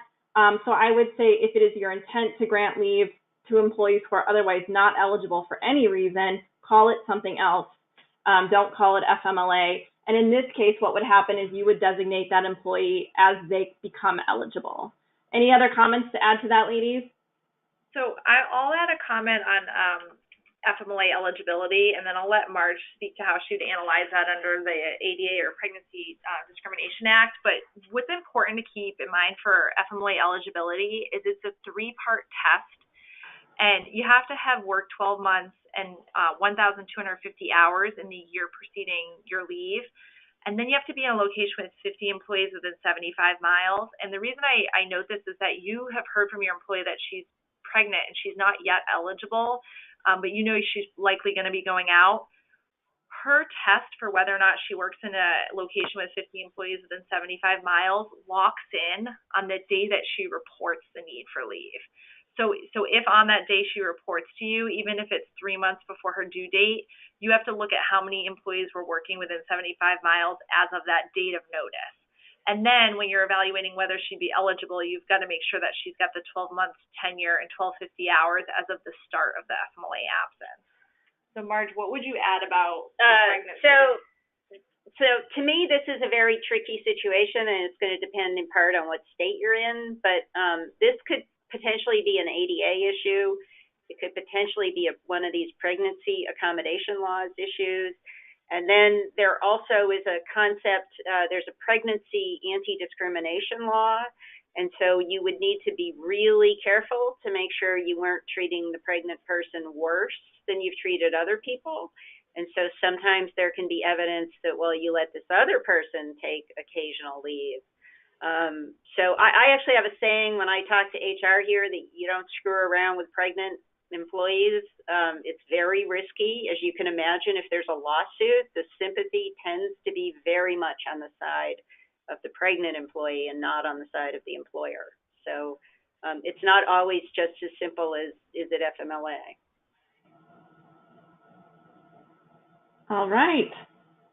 So I would say if it is your intent to grant leave to employees who are otherwise not eligible for any reason, call it something else. Don't call it FMLA. And in this case, what would happen is you would designate that employee as they become eligible. Any other comments to add to that, ladies? So I'll add a comment on FMLA eligibility, and then I'll let Marge speak to how she'd analyze that under the ADA or Pregnancy Discrimination Act. But what's important to keep in mind for FMLA eligibility is it's a 3-part test, and you have to have worked 12 months and 1,250 hours in the year preceding your leave. And then you have to be in a location with 50 employees within 75 miles. And the reason I note this is that you have heard from your employee that she's pregnant and she's not yet eligible, but you know she's likely going to be going out. Her test for whether or not she works in a location with 50 employees within 75 miles locks in on the day that she reports the need for leave. So if on that day she reports to you, even if it's 3 months before her due date, you have to look at how many employees were working within 75 miles as of that date of notice. And then when you're evaluating whether she'd be eligible, you've got to make sure that she's got the 12 months tenure and 1250 hours as of the start of the FMLA absence. So Marge, what would you add about pregnancy? So to me, this is a very tricky situation, and it's going to depend in part on what state you're in. But this could potentially be an ADA issue. It could potentially be one of these pregnancy accommodation laws issues. And then there also is a concept, there's a pregnancy anti-discrimination law. And so you would need to be really careful to make sure you weren't treating the pregnant person worse than you've treated other people. And so sometimes there can be evidence that, well, you let this other person take occasional leave. So I actually have a saying when I talk to HR here that you don't screw around with pregnant employees. It's very risky. As you can imagine, if there's a lawsuit, the sympathy tends to be very much on the side of the pregnant employee and not on the side of the employer. So it's not always just as simple as, is it FMLA? All right.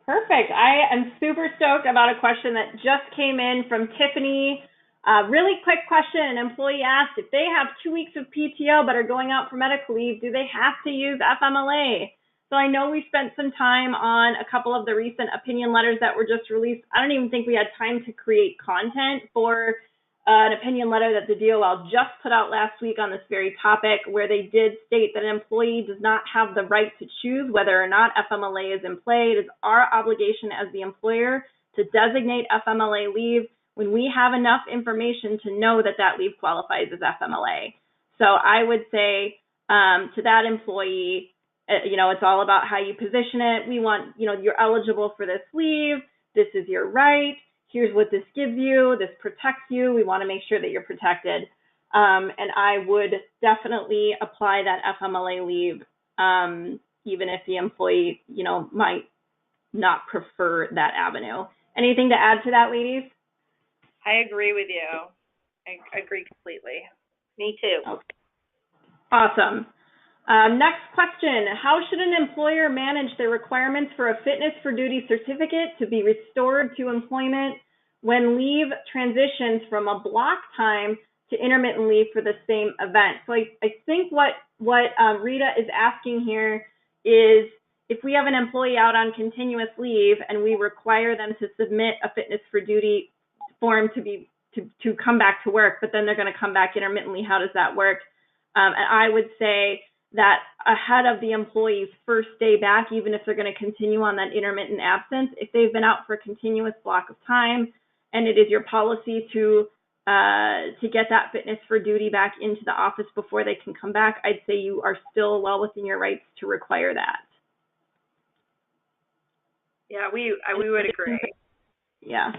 Perfect. I am super stoked about a question that just came in from Tiffany. Really quick question. An employee asked if they have 2 weeks of PTO but are going out for medical leave, do they have to use FMLA? So I know we spent some time on a couple of the recent opinion letters that were just released. I don't even think we had time to create content for an opinion letter that the DOL just put out last week on this very topic, where they did state that an employee does not have the right to choose whether or not FMLA is in play. It is our obligation as the employer to designate FMLA leave when we have enough information to know that that leave qualifies as FMLA. So I would say to that employee, it's all about how you position it. We want, you're eligible for this leave. This is your right. Here's what this gives you. This protects you. We want to make sure that you're protected. And I would definitely apply that FMLA leave, even if the employee, might not prefer that avenue. Anything to add to that, ladies? I agree with you. I agree completely. Me too. Okay. Awesome. Next question. How should an employer manage their requirements for a fitness for duty certificate to be restored to employment when leave transitions from a block time to intermittent leave for the same event? So I think what Rita is asking here is, if we have an employee out on continuous leave and we require them to submit a fitness for duty form to come back to work, but then they're going to come back intermittently, how does that work? And I would say that ahead of the employee's first day back, even if they're going to continue on that intermittent absence, if they've been out for a continuous block of time and it is your policy to get that fitness for duty back into the office before they can come back, I'd say you are still well within your rights to require that. Yeah, we would agree. Yeah.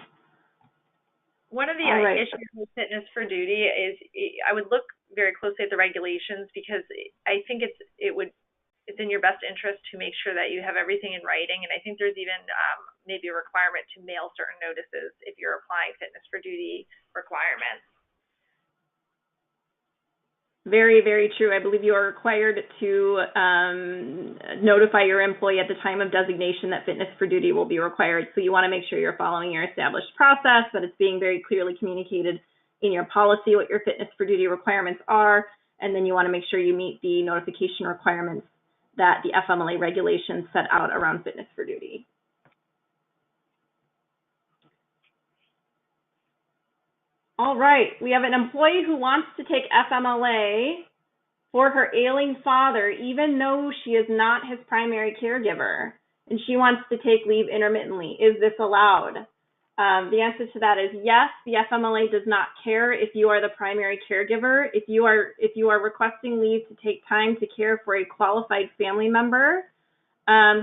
One of the issues with fitness for duty is I would look very closely at the regulations, because I think it's in your best interest to make sure that you have everything in writing. And I think there's even maybe a requirement to mail certain notices if you're applying fitness for duty requirements. Very, very true. I believe you are required to notify your employee at the time of designation that fitness for duty will be required. So you want to make sure you're following your established process, that it's being very clearly communicated in your policy what your fitness for duty requirements are, and then you want to make sure you meet the notification requirements that the FMLA regulations set out around fitness for duty. All right, we have an employee who wants to take FMLA for her ailing father, even though she is not his primary caregiver, and she wants to take leave intermittently. Is this allowed? The answer to that is yes. The FMLA does not care if you are the primary caregiver. If you are requesting leave to take time to care for a qualified family member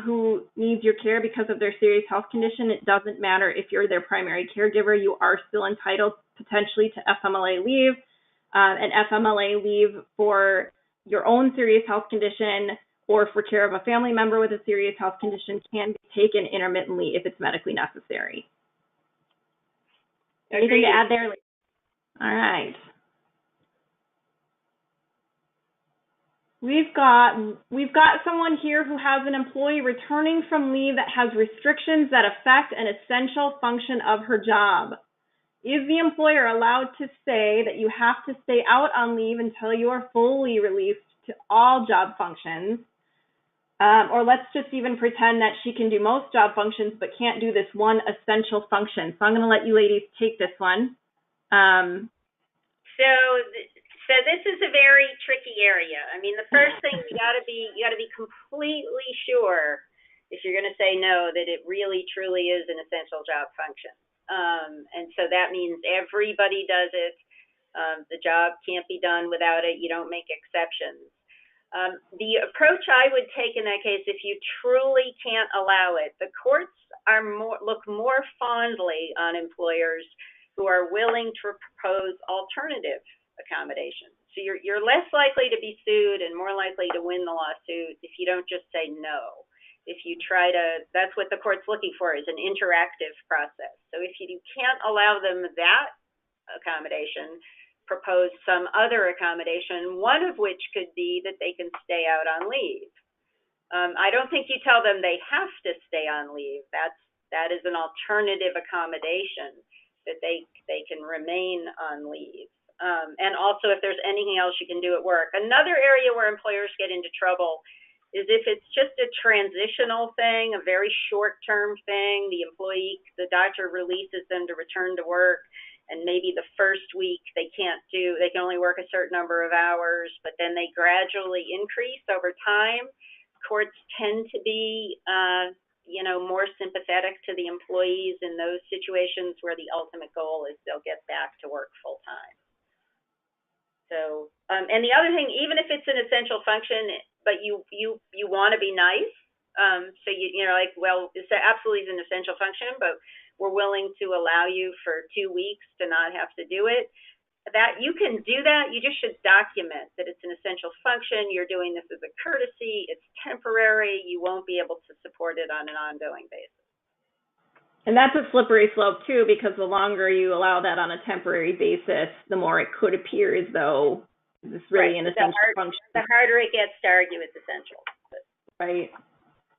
who needs your care because of their serious health condition, it doesn't matter if you're their primary caregiver. You are still entitled potentially to FMLA leave. And FMLA leave for your own serious health condition or for care of a family member with a serious health condition can be taken intermittently if it's medically necessary. Anything to add there? All right. We've got someone here who has an employee returning from leave that has restrictions that affect an essential function of her job. Is the employer allowed to say that you have to stay out on leave until you are fully released to all job functions? Or let's just even pretend that she can do most job functions but can't do this one essential function. So I'm going to let you ladies take this one. So this is a very tricky area. I mean, the first thing you got to be completely sure, if you're going to say no, that it really truly is an essential job function. And so that means everybody does it. The job can't be done without it. You don't make exceptions. The approach I would take in that case, if you truly can't allow it, the courts look more fondly on employers who are willing to propose alternative accommodations. So you're less likely to be sued and more likely to win the lawsuit if you don't just say no. If you try to, that's what the court's looking for, is an interactive process. So if you can't allow them that accommodation, propose some other accommodation, one of which could be that they can stay out on leave. I don't think you tell them they have to stay on leave. That is an alternative accommodation, that they can remain on leave. And also, if there's anything else you can do at work. Another area where employers get into trouble is if it's just a transitional thing, a very short-term thing. The doctor releases them to return to work, and maybe the first week they can only work a certain number of hours, but then they gradually increase over time. Courts tend to be more sympathetic to the employees in those situations where the ultimate goal is they'll get back to work full time. So, and the other thing, even if it's an essential function, but you want to be nice, so this absolutely is an essential function, but we're willing to allow you for 2 weeks to not have to do it. That you can do that. You just should document that it's an essential function. You're doing this as a courtesy. It's temporary. You won't be able to support it on an ongoing basis. And that's a slippery slope too, because the longer you allow that on a temporary basis, the more it could appear as though this really an essential function. The harder it gets to argue it's essential. Right.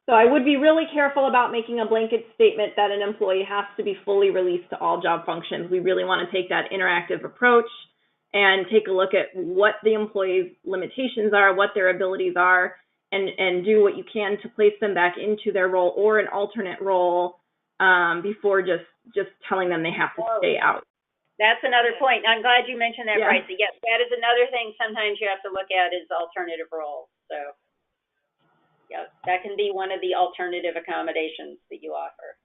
So I would be really careful about making a blanket statement that an employee has to be fully released to all job functions. We really want to take that interactive approach and take a look at what the employee's limitations are, what their abilities are, and do what you can to place them back into their role or an alternate role before just telling them they have to stay out. That's another point. I'm glad you mentioned that, Bryce. Yes, that is another thing sometimes you have to look at is alternative roles. So, yeah, that can be one of the alternative accommodations that you offer.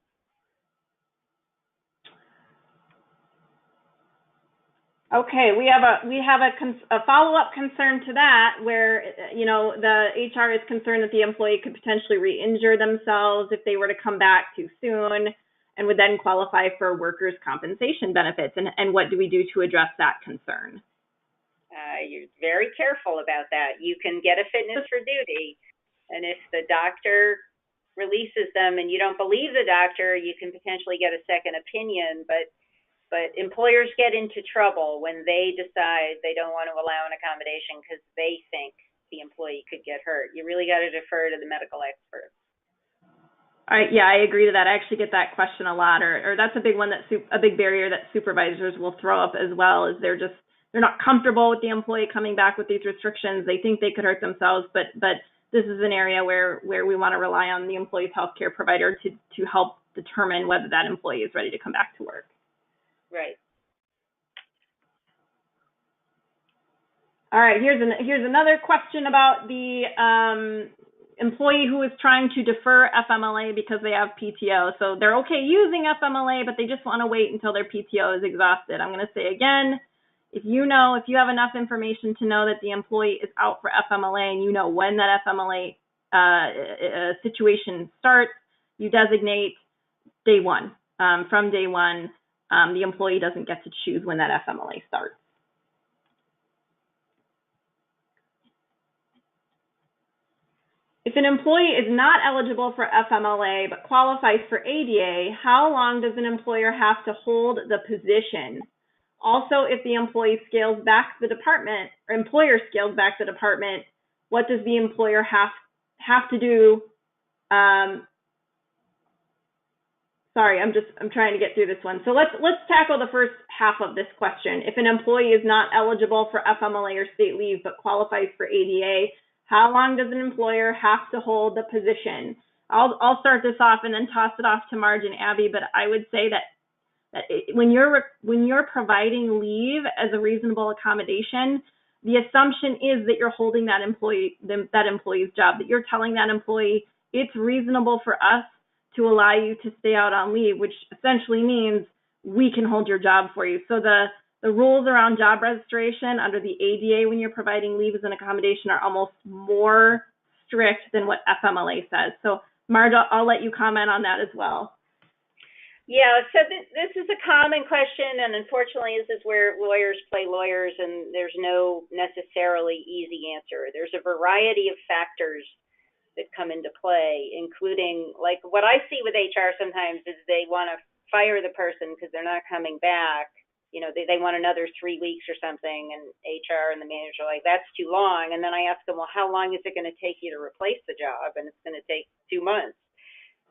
Okay, we have a follow-up concern to that, where the HR is concerned that the employee could potentially re-injure themselves if they were to come back too soon, and would then qualify for workers' compensation benefits. And what do we do to address that concern? You're very careful about that. You can get a fitness for duty, and if the doctor releases them and you don't believe the doctor, you can potentially get a second opinion. But employers get into trouble when they decide they don't want to allow an accommodation because they think the employee could get hurt. You really got to defer to the medical experts. Yeah, I agree to that. I actually get that question a lot, or that's a big one, a big barrier that supervisors will throw up as well, is they're not comfortable with the employee coming back with these restrictions. They think they could hurt themselves, but this is an area where we want to rely on the employee's healthcare provider to help determine whether that employee is ready to come back to work. Right. All right, here's another question about the employee who is trying to defer FMLA because they have PTO. So they're okay using FMLA, but they just want to wait until their PTO is exhausted. I'm going to say again, if you have enough information to know that the employee is out for FMLA and you know when that FMLA situation starts, you designate day one. From day one, the employee doesn't get to choose when that FMLA starts. If an employee is not eligible for FMLA but qualifies for ADA, how long does an employer have to hold the position? Also, if the employee scales back the department, or employer scales back the department, what does the employer have to do? Sorry, I'm trying to get through this one. So let's tackle the first half of this question. If an employee is not eligible for FMLA or state leave but qualifies for ADA, how long does an employer have to hold the position? I'll start this off and then toss it off to Marge and Abby, but I would say that when you're providing leave as a reasonable accommodation, the assumption is that you're holding that employee's job, that you're telling that employee it's reasonable for us to allow you to stay out on leave, which essentially means we can hold your job for you. So the rules around job registration under the ADA when you're providing leave as an accommodation are almost more strict than what FMLA says. So Marge, I'll let you comment on that as well. Yeah, so this is a common question, and unfortunately this is where lawyers play lawyers, and there's no necessarily easy answer. There's a variety of factors that come into play, including, like, what I see with HR sometimes is they want to fire the person because they're not coming back. You know, they want another 3 weeks or something, and HR and the manager are like, that's too long. And then I ask them, well, how long is it going to take you to replace the job? And it's going to take 2 months.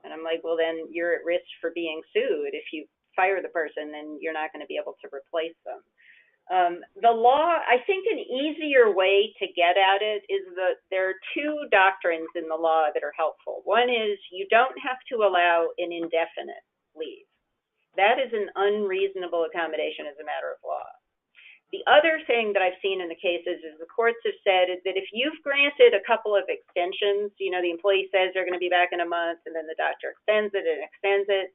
And I'm like, well, then you're at risk for being sued. If you fire the person, then you're not going to be able to replace them. The law, I think an easier way to get at it is that there are two doctrines in the law that are helpful. One is you don't have to allow an indefinite leave. That is an unreasonable accommodation as a matter of law. The other thing that I've seen in the cases is the courts have said is that if you've granted a couple of extensions, you know, the employee says they're going to be back in a month, and then the doctor extends it and extends it,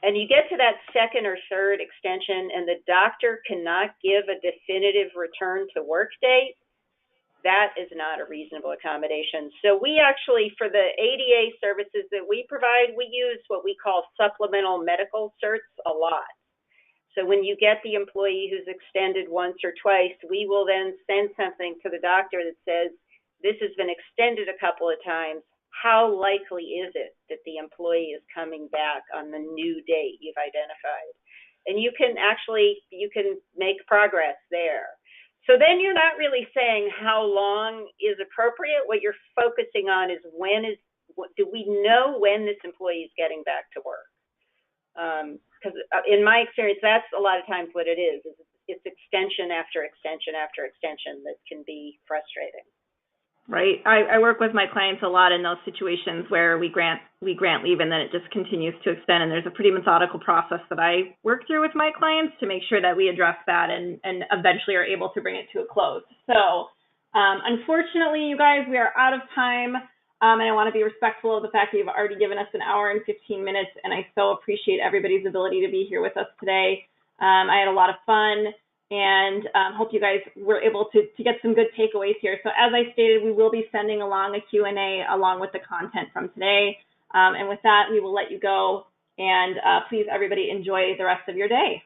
and you get to that second or third extension and the doctor cannot give a definitive return to work date, that is not a reasonable accommodation. So we actually, for the ADA services that we provide, we use what we call supplemental medical certs a lot. So when you get the employee who's extended once or twice, we will then send something to the doctor that says, this has been extended a couple of times. How likely is it that the employee is coming back on the new date you've identified? And you can make progress there. So then you're not really saying how long is appropriate. What you're focusing on is do we know when this employee is getting back to work? Because in my experience, that's a lot of times what it is. It's extension after extension after extension that can be frustrating. Right. I work with my clients a lot in those situations where we grant leave and then it just continues to extend. And there's a pretty methodical process that I work through with my clients to make sure that we address that and eventually are able to bring it to a close. So unfortunately, you guys, we are out of time. And I want to be respectful of the fact that you've already given us an hour and 15 minutes. And I so appreciate everybody's ability to be here with us today. I had a lot of fun. And hope you guys were able to get some good takeaways here. So as I stated, we will be sending along a Q&A along with the content from today. And with that, we will let you go. And please, everybody, enjoy the rest of your day.